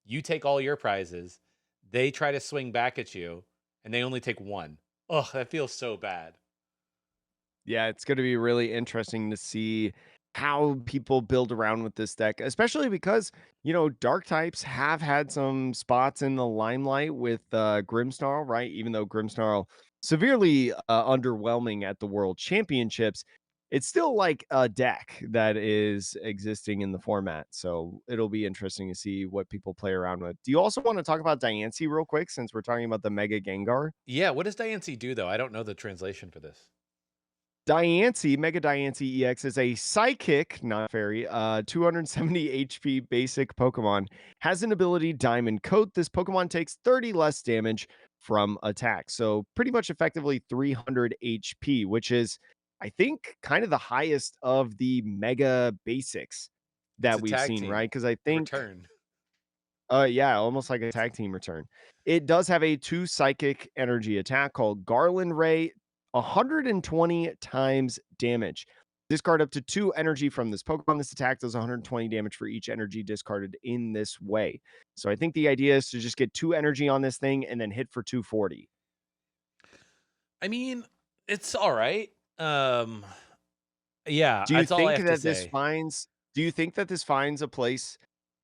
you take all your prizes, they try to swing back at you, and they only take one. Oh, that feels so bad. Yeah, it's gonna be really interesting to see how people build around with this deck, especially because, dark types have had some spots in the limelight with Grimmsnarl, right? Even though Grimmsnarl severely underwhelming at the World Championships, it's still like a deck that is existing in the format. So it'll be interesting to see what people play around with. Do you also want to talk about Diancie real quick since we're talking about the Mega Gengar? Yeah, what does Diancie do though? I don't know the translation for this. Diancie, Mega Diancie EX is a psychic, not fairy, 270 HP basic Pokemon. Has an ability Diamond Coat. This Pokemon takes 30 less damage from attack. So pretty much effectively 300 HP, which is, I think, kind of the highest of the Mega basics It's that a we've tag seen, right? team Because I think return. yeah, almost like a tag team return. It does have a 2 psychic energy attack called Garland Ray, 120 times damage. Discard up to 2 energy from this Pokemon. This attack does 120 damage for each energy discarded in this way. So I think the idea is to just get 2 energy on this thing and then hit for 240. I mean, it's all right. Yeah, Do you that's all I think have to that this say. finds do you think that this finds a place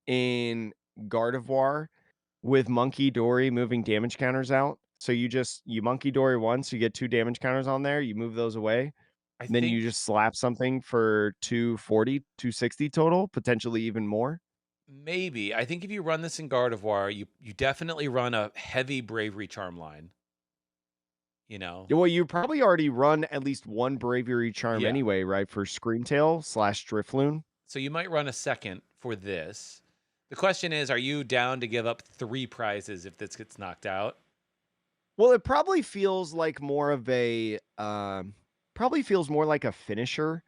in Gardevoir with Monkey Dory moving damage counters out? So you Monkey Dory once, you get 2 damage counters on there, you move those away, I then you think just slap something for 240, 260 total, potentially even more? maybe. I think if you run this in Gardevoir, you definitely run a heavy Bravery Charm line. You know, Yeah, well, you probably already run at least 1 Bravery Charm yeah. anyway, right, for Screamtail/Drifloon? So you might run a second for this. The question is, are you down to give up 3 prizes if this gets knocked out? Well, it probably feels like more of a, probably feels more like a finisher,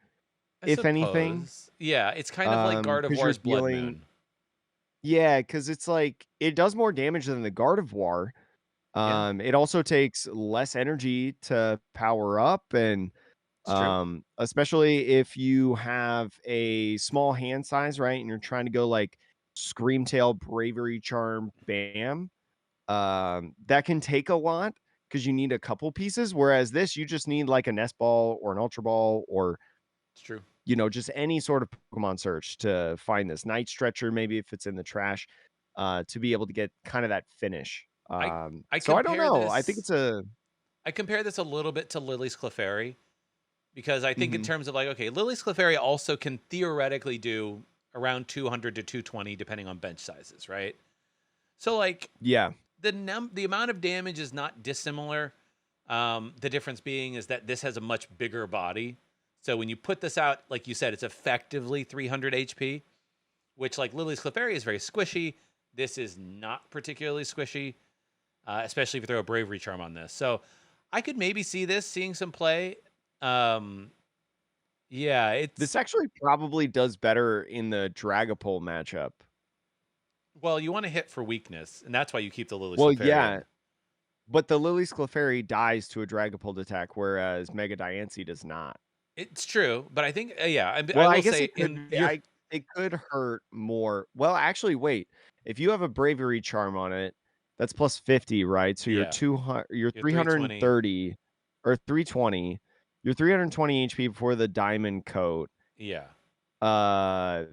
I if anything, suppose. Yeah, it's kind of like because 'cause you're Gardevoir's Blood dealing Moon. yeah, because it's like it does more damage than the Gardevoir. Yeah, It also takes less energy to power up and, it's true. especially if you have a small hand size, right, and you're trying to go like Screamtail, Bravery Charm, Bam, that can take a lot because you need a couple pieces, whereas this, you just need like a Nest Ball or an Ultra Ball or, It's true. just any sort of Pokemon search to find this Night Stretcher, maybe if it's in the trash, to be able to get kind of that finish. I I So I don't compare know. I think this it's a I compare this a little bit to Lily's Clefairy because I think in mhm. terms of like, okay, Lily's Clefairy also can theoretically do around 200 to 220 depending on bench sizes, right? So like Yeah. the amount of damage is not dissimilar. The difference being is that this has a much bigger body. So when you put this out, like you said, it's effectively 300 HP, which like Lily's Clefairy is very squishy. This is not particularly squishy, especially if you throw a Bravery Charm on this. So I could maybe see this seeing some play. Um, yeah, This it's actually probably does better in the Dragapult matchup. well, you want to hit for weakness, and that's why you keep the Lily's Well, Clefairy yeah, in. but the Lily's Clefairy dies to a Dragapult attack, whereas Mega Diancie does not. It's true, but I think yeah, I Well, I will guess say it in could be your it could hurt more. Well, actually, wait. If you have a Bravery Charm on it, that's plus 50, right? So yeah, you're your 320. 330 or 320. You're 320 HP before the Diamond Coat. Yeah, Uh,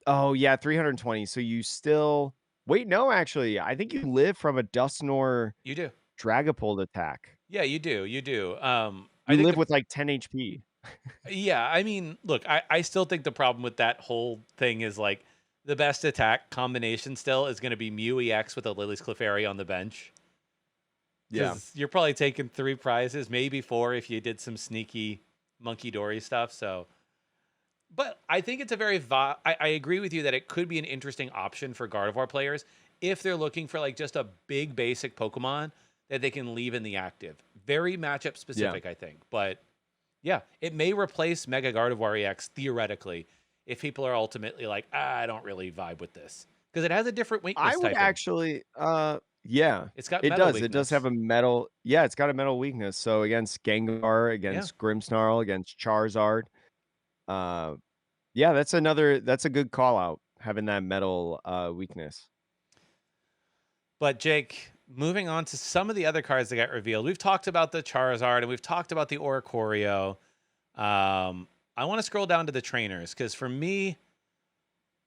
oh yeah, 320. So you still wait, no, actually, I think you live from a Dusknoir you do. Dragapult attack. Yeah, you do. You do. I You think live the with like 10 HP. yeah, I mean, look, I still think the problem with that whole thing is like the best attack combination still is going to be Mew EX with a Lily's Clefairy on the bench Yeah. because you're probably taking 3 prizes, maybe 4 if you did some sneaky Monkey Dory stuff. So, but I think it's a very I agree with you that it could be an interesting option for Gardevoir players if they're looking for like just a big basic Pokemon that they can leave in the active. Very matchup Yeah. specific, I think, but. Yeah, it may replace Mega Gardevoir EX theoretically if people are ultimately like, I don't really vibe with this because it has a different I weakness would typing. actually yeah, It's got it metal does. It does have weakness. a metal yeah, it's got a metal weakness. So against Gengar, Yeah, against Grimmsnarl, against Charizard. Uh yeah, that's a good call out, having that metal weakness. but Jake, moving on to some of the other cards that got revealed, we've talked about the Charizard and we've talked about the Oricorio. I want to scroll down to the trainers because for me,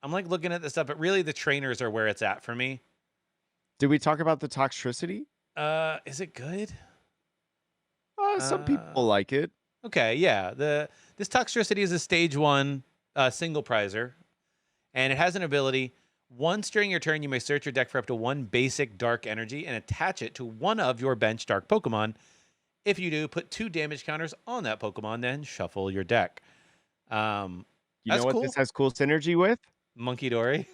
I'm like looking at this stuff, but really the trainers are where it's at for me. Did we talk about the Toxtricity? Is it good? Some Uh, people like it. Okay, yeah. This Toxtricity is a stage 1 single prizer, and it has an ability. Once during your turn, you may search your deck for up to 1 basic dark energy and attach it to one of your bench dark Pokemon. If you do, put 2 damage counters on that Pokemon, then shuffle your deck. Um, You know that's what this cool. has cool synergy with? Monkey Dory.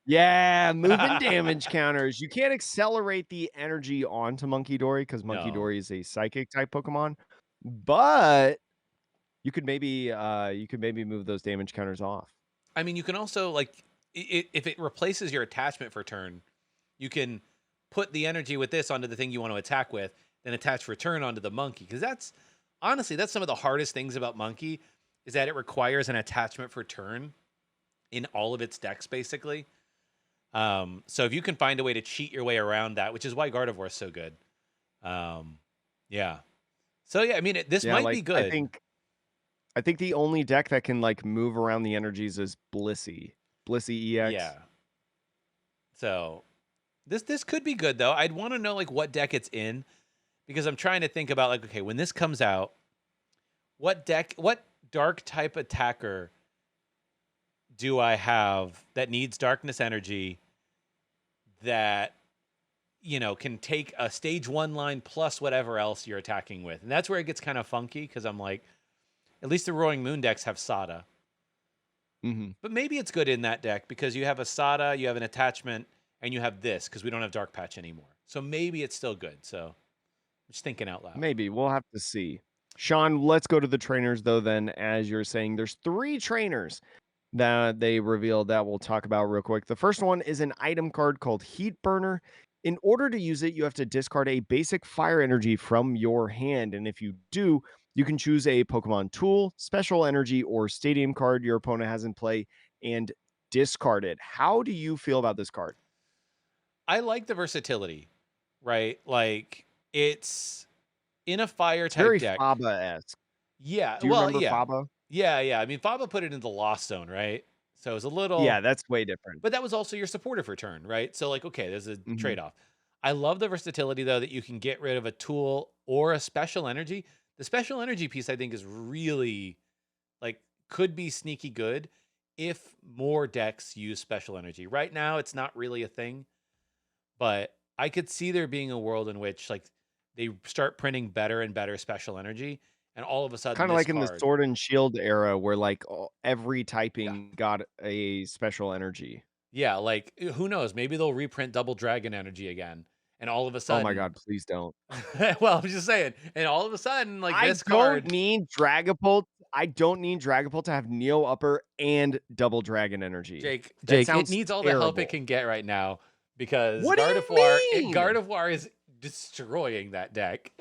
Yeah, moving damage counters. You can't accelerate the energy onto Monkey Dory because Monkey No. Dory is a psychic type Pokemon, but you could maybe move those damage counters off. I mean, you can also, like, if it replaces your attachment for turn, you can put the energy with this onto the thing you want to attack with, then attach return onto the monkey. Because that's honestly, that's some of the hardest things about monkey is that it requires an attachment for turn in all of its decks, basically. So if you can find a way to cheat your way around that, which is why Gardevoir is so good. Um, yeah. So yeah, I mean, this Yeah, might like be good. I think the only deck that can like move around the energies is Blissey. Blissey EX. Yeah. So this could be good though. I'd want to know like what deck it's in because I'm trying to think about like, okay, when this comes out, what dark type attacker do I have that needs darkness energy that can take a stage 1 line plus whatever else you're attacking with. And that's where it gets kind of funky cuz I'm like at least the Roaring Moon decks have Sada. Mhm. But maybe it's good in that deck because you have a Sada, you have an attachment, and you have this because we don't have Dark Patch anymore. So maybe it's still good. So I'm just thinking out loud. Maybe we'll have to see. Sean, let's go to the trainers though. Then, as you're saying, there's 3 trainers that they revealed that we'll talk about real quick. The first one is an item card called Heat Burner. In order to use it, you have to discard a basic fire energy from your hand. And if you do, you can choose a Pokemon tool, special energy, or stadium card your opponent has in play and discard it. How do you feel about this card? I like the versatility, right? Like it's in a fire It's type very deck. Faba esque. Yeah, Do you well, remember yeah. Faba? Yeah. I mean, Faba put it in the Lost Zone, right? So it was a Yeah, little, that's way different. but that was also your supportive return, right? So like, okay, there's a Mhm. trade-off. I love the versatility though that you can get rid of a tool or a special energy. The special energy piece I think is really like could be sneaky good if more decks use special energy. Right now it's not really a thing, but I could see there being a world in which like they start printing better and better special energy and all of a sudden Kinda this like in the card. Sword and Shield era where, like, every Yeah. typing got a special energy. Yeah, like who knows? Maybe they'll reprint Double Dragon Energy again, and all of a Oh my sudden, god, please don't. well, I'm just saying, and all of a sudden, like I this don't card, need Dragapult I don't need Dragapult to have Neo Upper and Double Dragon Energy. That Jake, it sounds needs all the help it terrible. can get right now because What do you mean? Gardevoir is destroying that deck.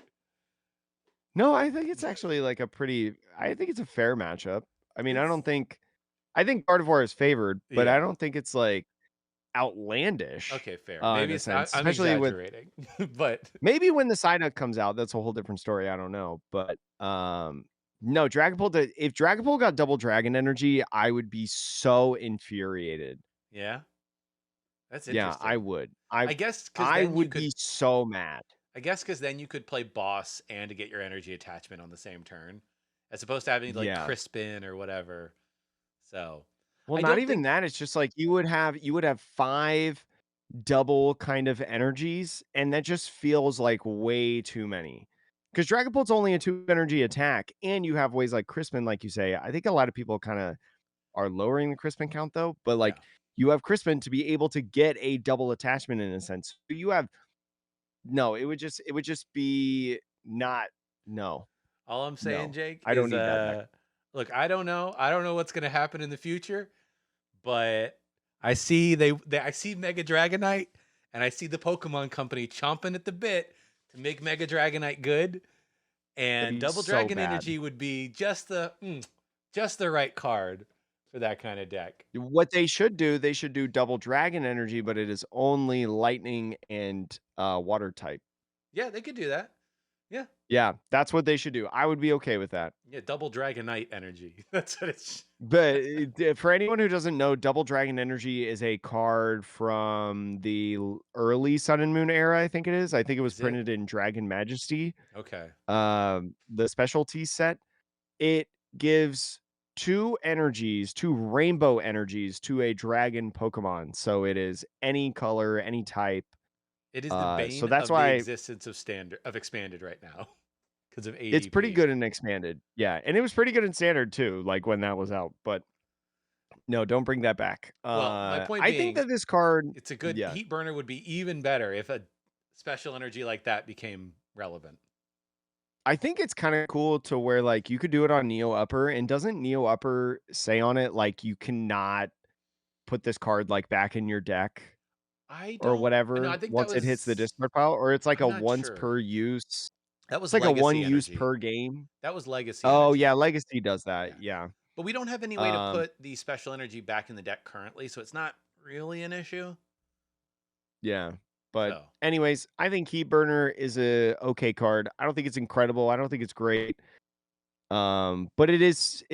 No, I think it's actually, like, I think it's a fair matchup. I mean, It's I think Gardevoir is favored, but I yeah. don't think it's, like, outlandish, Okay, fair. in Maybe a it's sense, I'm especially with exaggerating, but maybe when the Psyduck comes out, that's a whole different story, I don't know, but, no, if Dragapult got Double Dragon Energy, I would be so infuriated. yeah, that's Yeah, I interesting. would. I guess because I then you would could be so mad. I guess because then you could play boss and to get your energy attachment on the same turn, as opposed to having like Yeah. Crispin or whatever. So Well, I not don't even think, that, it's just like you would have 5 double kind of energies, and that just feels like way too many. Because Dragapult's only a 2 energy attack, and you have ways like Crispin, like you say. I think a lot of people kinda are lowering the Crispin count though, but, yeah. like, you have Crispin to be able to get a double attachment in a sense. You have no, it would just be not no, All I'm saying, no. Jake, I don't is need that deck. look, I don't know. I don't know what's gonna happen in the future, but I see I see Mega Dragonite, and I see the Pokemon Company chomping at the bit to make Mega Dragonite good. That'd And be Double so Dragon bad. Energy would be just the right card for that kind of deck. What they should do double dragon energy, but it is only lightning and, water type. Yeah, they could do that. Yeah. Yeah, that's what they should do. I would be okay with that. Yeah, double Dragonite energy. That's what it's But, for anyone who doesn't know, double dragon energy is a card from the early Sun and Moon era, I think it is. I think it was is it? printed in Dragon Majesty, Okay. the specialty set. It gives 2 rainbow energies to a dragon Pokemon. So it is any color, any type. It is the So bane that's of the why existence of standard of expanded right now. because of It's pretty ADP. good in expanded. Yeah, and it was pretty good in standard too, like when that was out. But no, don't bring that back. Well, my point I think being, that this card, it's a good yeah, heat burner would be even better if a special energy like that became relevant. I think it's kind of cool to where like you could do it on Neo Upper, and doesn't Neo Upper say on it like you cannot put this card like back in your deck I or don't no, I whatever think that once it hits the was discard pile, or it's like I'm a not once sure. per use. That It's was like a one legacy use energy. per game. That was legacy Oh yeah, energy. Legacy does that. Yeah. Yeah. But we don't have any way to Um, put the special energy back in the deck currently, so it's not really an issue. yeah. But So, anyways, I think Heat Burner is a okay card. I don't think it's incredible. I don't think it's great. But it is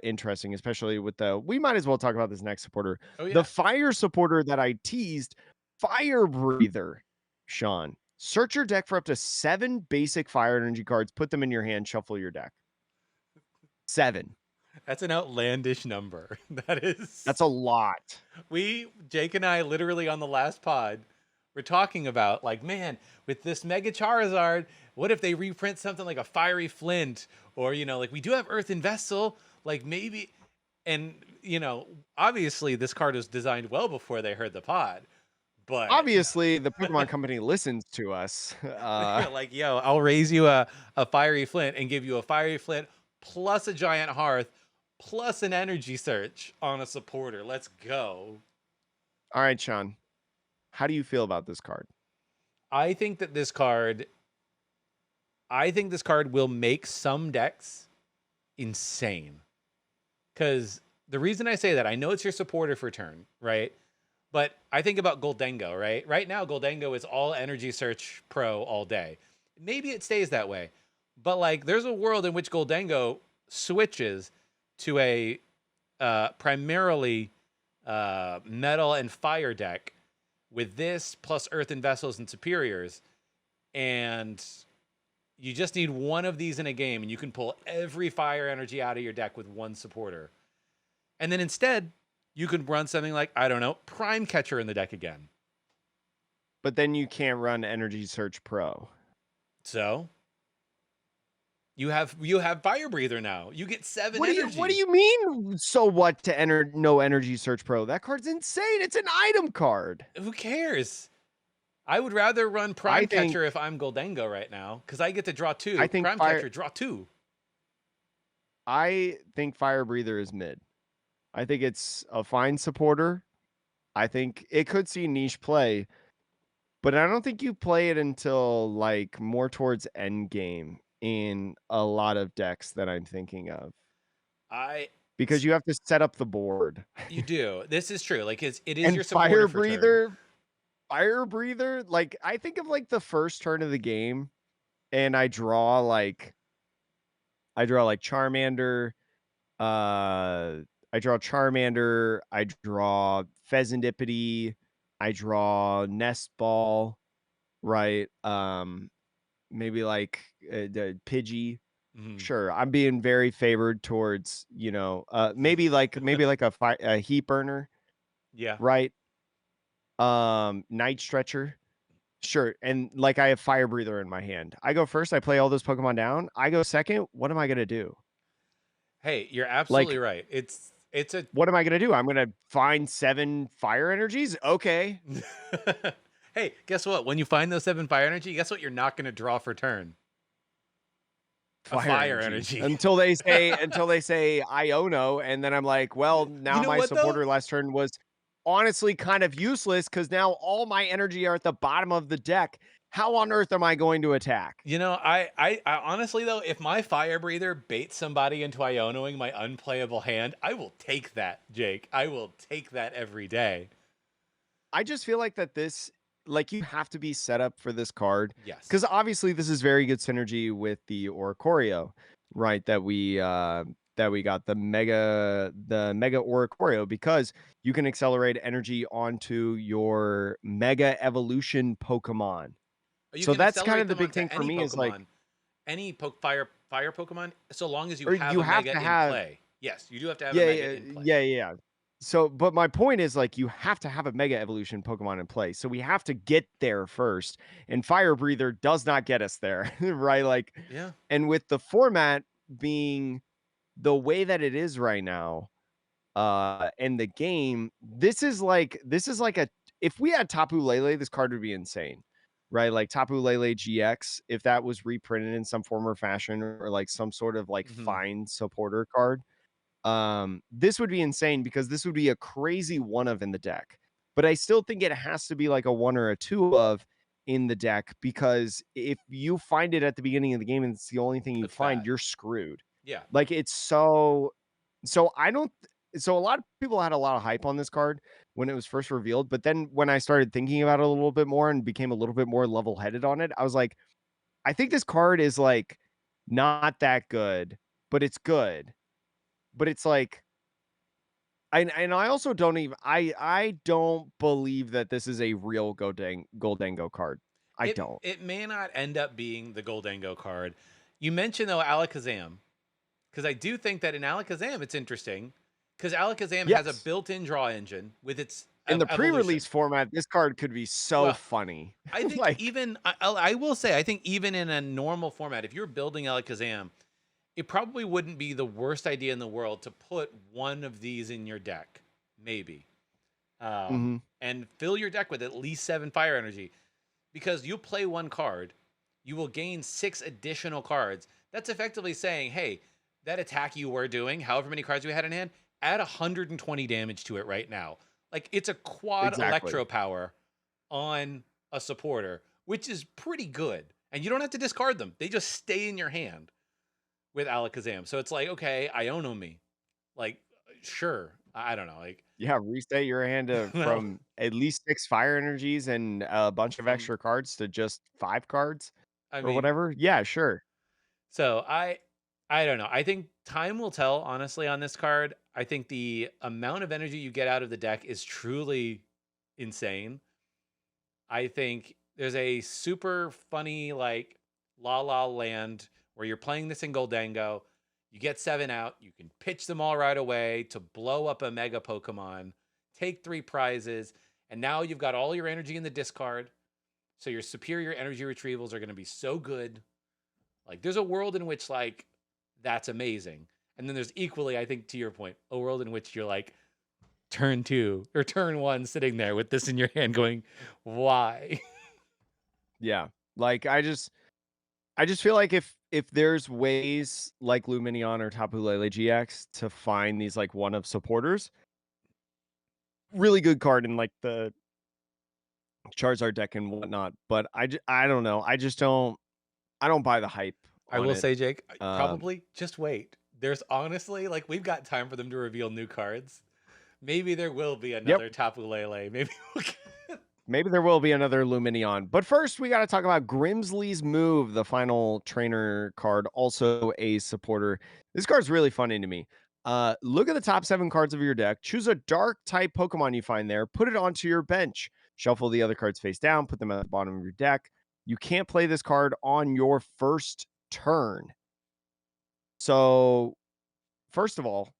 interesting, especially with the we might as well talk about this next supporter. oh The yeah. fire supporter that I teased, Fire Breather. Sean, search your deck for up to 7 basic fire energy cards, put them in your hand, shuffle your deck. 7. That's an outlandish number. That is That's a lot. Jake and I literally on the last pod we're talking about like, man, with this Mega Charizard, what if they reprint something like a Fiery Flint, or like we do have Earthen Vessel, like maybe, and obviously this card was designed well before they heard the pod, but Obviously, the Pokemon Company listens to us. they're like, yo, I'll raise you a Fiery Flint and give you a Fiery Flint plus a Giant Hearth plus an Energy Search on a supporter. Let's go. All right, Sean. How do you feel about this card? I think that this card I think this card will make some decks insane. Because the reason I say that, I know it's your supporter for turn, right? But I think about Goldengo, right? Right now, Goldengo is all Energy Search Pro all day. Maybe it stays that way. But like, there's a world in which Goldengo switches to a primarily metal and fire deck with this plus Earthen Vessels and Superiors. And you just need one of these in a game, and you can pull every fire energy out of your deck with one supporter. And then instead, you could run something like, I don't know, Prime Catcher in the deck again. But then you can't run Energy Search Pro. So you have Fire Breather now. You get 7 energy. What do you mean? So what to enter no Energy Search Pro? That card's insane. It's an item card. Who cares? I would rather run Prime I think Catcher if I'm Goldengo right now, because I get to draw 2. I think Prime Catcher, draw 2. I think Fire Breather is mid. I think it's a fine supporter. I think it could see niche play, but I don't think you play it until like more towards end game in a lot of decks that I'm thinking of. Because you have to set up the board. You do. This is true. Like it is And your supporter Fire Breather, like I think of like the first turn of the game, and I draw like Charmander. I draw Charmander. I draw Pheasantipity. I draw Nest Ball. Right. Maybe like the Pidgey. Mm-hmm. Sure, I'm being very favored towards maybe like a Heat Burner. Yeah. Right. Night Stretcher. Sure. And like I have Fire Breather in my hand. I go first, I play all those Pokemon down. I go second. What am I gonna do? Hey, you're absolutely Like, right. It's a what am I gonna do? I'm gonna find 7 fire energies? Okay. Hey, guess what? When you find those 7 fire energy, guess what you're not gonna draw for turn? A fire energy. Until they say Iono, and then I'm like, well, now You know my what, though? supporter last turn was honestly kind of useless because now all my energy are at the bottom of the deck. How on earth am I going to attack? I honestly though, if my fire breather baits somebody into Ionoing my unplayable hand, I will take that, Jake. I will take that every day. I just feel like that like you have to be set up for this card. Yes. Because obviously this is very good synergy with the Oricorio, right? That we got the mega Oricorio, because you can accelerate energy onto your mega evolution Pokemon. You So can that's kind accelerate of the them big onto thing for any me is like Pokemon, any fire Pokemon, so long as you or have you a have mega to in have play. Yes, you do have to have a yeah, mega in play. yeah. but my point is, like, you have to have a Mega Evolution Pokemon in play, so we have to get there first, and Fire Breather does not get us there, right? Like, Yeah. and with the format being the way that it is right now, in the game, this is like a if we had Tapu Lele, this card would be insane, right? Like Tapu Lele GX, if that was reprinted in some form or fashion, or like some sort of like Hmm. fine supporter card, this would be insane because this would be a crazy one of in the deck. But I still think it has to be like a one or a two of in the deck, because if you find it at the beginning of the game and it's the only thing you It's find, bad. you're screwed. Yeah. Like it's so I don't so a lot of people had a lot of hype on this card when it was first revealed, but then when I started thinking about it a little bit more and became a little bit more level-headed on it, I was like, I think this card is like not that good, but it's good. But it's like and I also don't even I don't believe that this is a real Goldango card. I don't. It may not end up being the Goldango card. You mentioned though Alakazam, because I do think that in Alakazam it's interesting because Alakazam has a Yes. built-in draw engine with its In the evolution. pre-release format, this card could be so Well, funny. I think Like, even I will say I think even in a normal format, if you're building Alakazam, it probably wouldn't be the worst idea in the world to put one of these in your deck, maybe, mhm, and fill your deck with at least 7 fire energy, because you play one card, you will gain 6 additional cards. That's effectively saying, hey, that attack you were doing, however many cards you had in hand, add 120 damage to it right now. Like it's a quad exactly. electro power on a supporter, which is pretty good. And you don't have to discard them. They just stay in your hand with Alakazam. So it's like, okay, Ionomi. Like, sure. I don't know. Like, Yeah, reset your hand to well, from at least 6 fire energies and a bunch of from, extra cards to just 5 cards I or mean, whatever. Yeah, sure. so I don't know. I think time will tell, honestly, on this card. I think the amount of energy you get out of the deck is truly insane. I think there's a super funny like La La Land where you're playing this in Goldango. You get 7 out. You can pitch them all right away to blow up a mega Pokemon, take 3 prizes, and now you've got all your energy in the discard. So your superior energy retrievals are going to be so good. Like there's a world in which like that's amazing. And then there's equally, I think to your point, a world in which you're like turn 2 or turn 1 sitting there with this in your hand going, why? Yeah. Like, I just feel like if there's ways like Luminion or Tapu Lele GX to find these, like, one of supporters, really good card in, like, the Charizard deck and whatnot, but I don't know. I don't buy the hype I on will it. say, Jake, Um, probably just wait. There's honestly like we've got time for them to reveal new cards. Maybe there will be yep. another Tapu Lele. Maybe we'll Maybe there will be another Luminion. But first, we got to talk about Grimsley's Move, the final trainer card, also a supporter. This card's really funny to me. Look at the top 7 cards of your deck. Choose a dark type Pokemon you find there. Put it onto your bench. Shuffle the other cards face down. Put them at the bottom of your deck. You can't play this card on your first turn. So, first of all,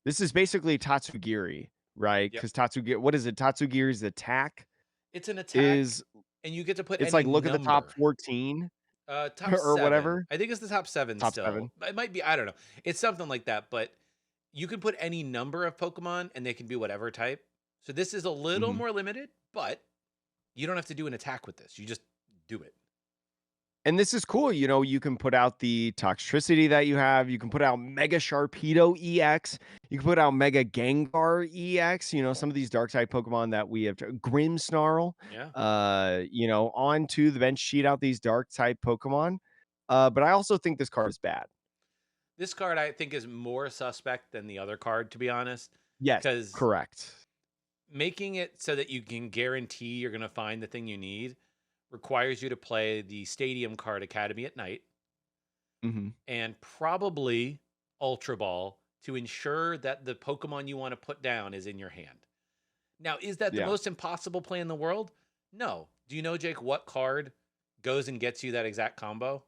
this is basically Tatsugiri, right? Yep. Because Tatsugiri, what is it? Tatsugiri's attack It's an attack is and you get to put it's any like look at the top number. 14 Top or 7. whatever. I think it's the top 7 Top still. 7. It might be, I don't know. It's something like that, but you can put any number of Pokemon and they can be whatever type. So this is a little Mhm. more limited, but you don't have to do an attack with this. You just do it. And this is cool, you can put out the Toxtricity that you have, you can put out Mega Sharpedo EX, you can put out Mega Gengar EX, some of these dark type Pokemon that we have Grimmsnarl, Yeah. onto the bench, cheat out these dark type Pokemon. But I also think this card is bad. This card I think is more suspect than the other card, to be honest, Yes, because correct. making it so that you can guarantee you're going to find the thing you need requires you to play the Stadium card Academy at night Mhm. and probably Ultra Ball to ensure that the Pokemon you want to put down is in your hand. Now, is that the Yeah. most impossible play in the world? No. Do you know, Jake, what card goes and gets you that exact combo?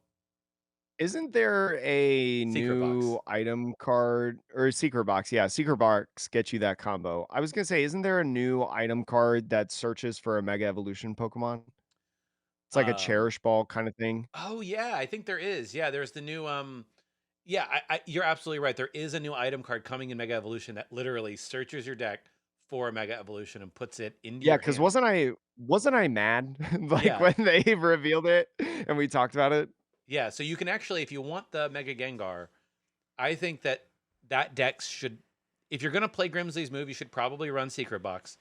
Isn't there a Secret box. new item card or a secret box? Yeah, secret box gets you that combo. I was gonna say, isn't there a new item card that searches for a Mega Evolution Pokemon? It's like a Um, Cherish Ball kind of thing. oh yeah, I think there is. Yeah, there's the new yeah, you're absolutely right. There is a new item card coming in Mega Evolution that literally searches your deck for a Mega Evolution and puts it into Yeah, your because hand. wasn't I mad like Yeah. when they revealed it and we talked about it? Yeah, so you can actually, if you want the Mega Gengar, I think that that deck should, if you're going to play Grimsley's move, you should probably run Secret Box.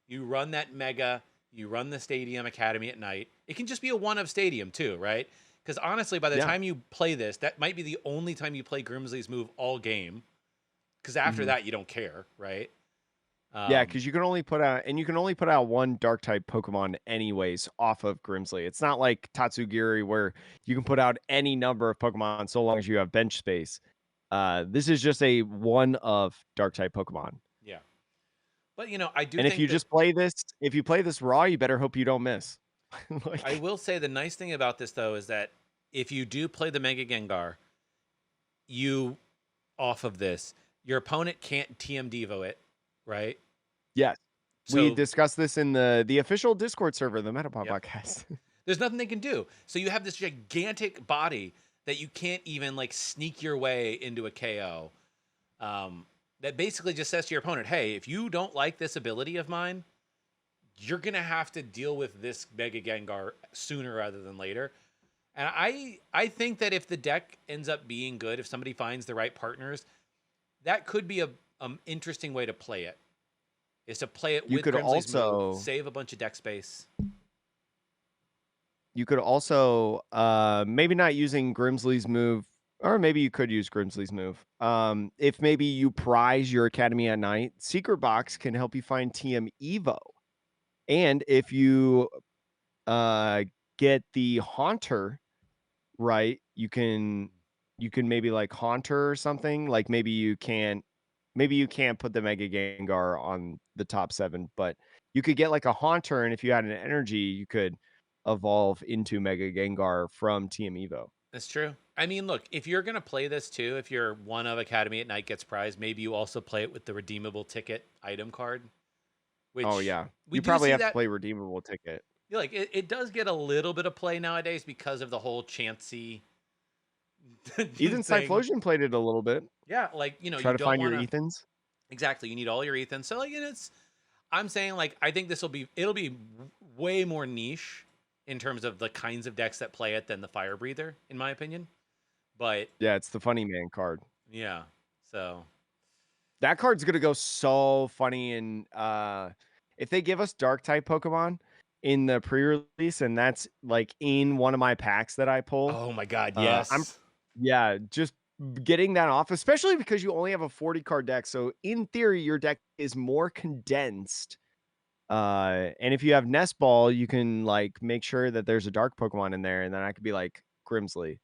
You run that Mega, you run the Stadium Academy at night. It can just be a one of Stadium too, right? Because honestly, by the Yeah. time you play this, that might be the only time you play Grimsley's move all game. Because after Mhm. that, you don't care, right? Yeah, Um, because you can only put out one dark type Pokemon anyways off of Grimsley. It's not like Tatsugiri where you can put out any number of Pokemon so long as you have bench space. This is just a one of dark type Pokemon. yeah, but I do And think that if you play this raw, you better hope you don't miss. I Like, will say the nice thing about this though is that if you do play the Mega Gengar, you off of this, your opponent can't TM Devo it, right? yes. We So, discussed this in the official Discord server, the Metapod yep. podcast. There's nothing they can do. So you have this gigantic body that you can't even like sneak your way into a KO. That basically just says to your opponent, "Hey, if you don't like this ability of mine, you're gonna have to deal with this Mega Gengar sooner rather than later." And I think that if the deck ends up being good, if somebody finds the right partners, that could be a interesting way to play it. Is to play it You with could Grimsley's move, also save a bunch of deck space. You could also, maybe not using Grimsley's move, or maybe you could use Grimsley's move. If maybe you prize your Academy at night, Secret Box can help you find TM Evo. And if you uh, get the Haunter right, you can maybe like Haunter or something. Like maybe you can't put the Mega Gengar on the top 7, but you could get like a Haunter, and if you had an energy, you could evolve into Mega Gengar from TM Evo. That's true. I mean, look, if you're gonna play this too, if you're one of Academy at Night gets prize, maybe you also play it with the redeemable ticket item card, Oh, which yeah. we You do probably see have to that. play Redeemable Ticket. Like it does get a little bit of play nowadays because of the whole chancy Even thing. Cyphlosion played it a little bit. Yeah, like Try you to don't find your want to Ethans. exactly. You need all your Ethans. So like, it's. I'm saying like I think it'll be way more niche in terms of the kinds of decks that play it than the Fire Breather, in my opinion. But Yeah, it's the Funny Man card. yeah, so That card's gonna go so funny and if they give us dark type Pokemon in the pre-release and that's like in one of my packs that I pull, oh my god, I'm yes. yeah, just getting that off, especially because you only have a 40 card deck. So in theory, your deck is more condensed. And if you have Nest Ball, you can like make sure that there's a dark Pokemon in there, and then I could be like Grimsley.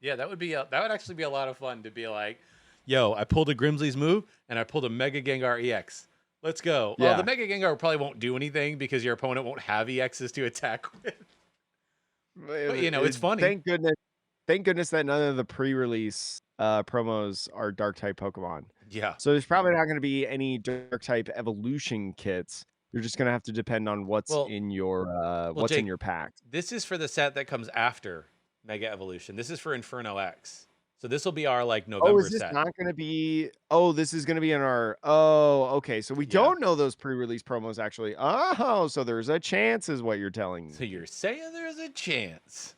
Yeah, that would actually be a lot of fun to be like, yo, I pulled a Grimsley's move and I pulled a Mega Gengar EX. Let's go. Well, the Yeah. Mega Gengar probably won't do anything because your opponent won't have EXs to attack with. But it's funny. Thank goodness. Thank goodness that none of the pre-release promos are dark type Pokemon. Yeah. So there's probably not going to be any dark type evolution kits. You're just going to have to depend on Well, well, what's in Jake, your pack. this is for the set that comes after Mega Evolution. This is for Inferno X. So this will be our like Oh, November is this set. not going to be Oh, this is going to be in our Oh, okay. So we Yeah. don't know those pre-release promos actually. Oh, so there's a chance is what you're telling So me. you're saying there's a chance.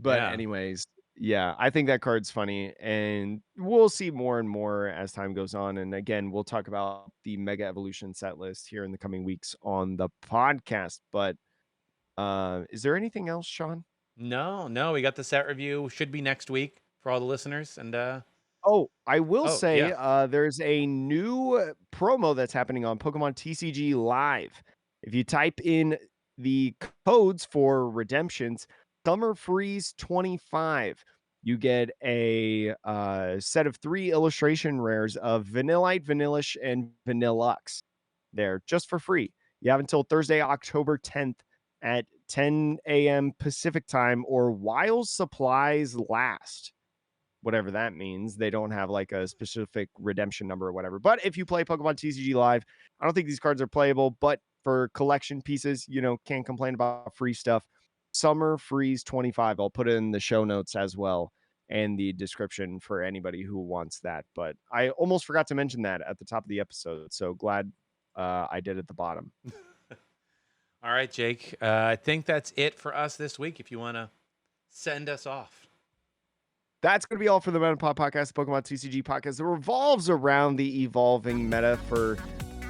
But Yeah. anyways, yeah, I think that card's funny, and we'll see more and more as time goes on. And again, we'll talk about the Mega Evolution set list here in the coming weeks on the podcast. But is there anything else, Sean? No, we got the set review. Should be next week for all the listeners. And Oh, I will oh say yeah. there's a new promo that's happening on Pokemon TCG Live. If you type in the codes for redemptions, Summer Freeze 25, you get a set of 3 illustration rares of Vanillite, Vanillish, and Vanillux there just for free. You have until Thursday, October 10th at 10 a.m. Pacific time or while supplies last. Whatever that means. They don't have like a specific redemption number or whatever. But if you play Pokemon TCG Live, I don't think these cards are playable, but for collection pieces, can't complain about free stuff. Summer Freeze 25. I'll put it in the show notes as well and the description for anybody who wants that. But I almost forgot to mention that at the top of the episode. So glad I did at the bottom. All right, Jake. I think that's it for us this week. If you want to send us off. That's going to be all for the Metapod podcast, Pokemon TCG podcast. It revolves around the evolving meta for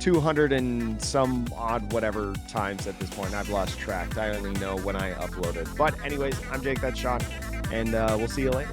200 and some odd whatever times at this point. I've lost track. I only know when I uploaded. But anyways, I'm Jake, that's Sean, and we'll see you later.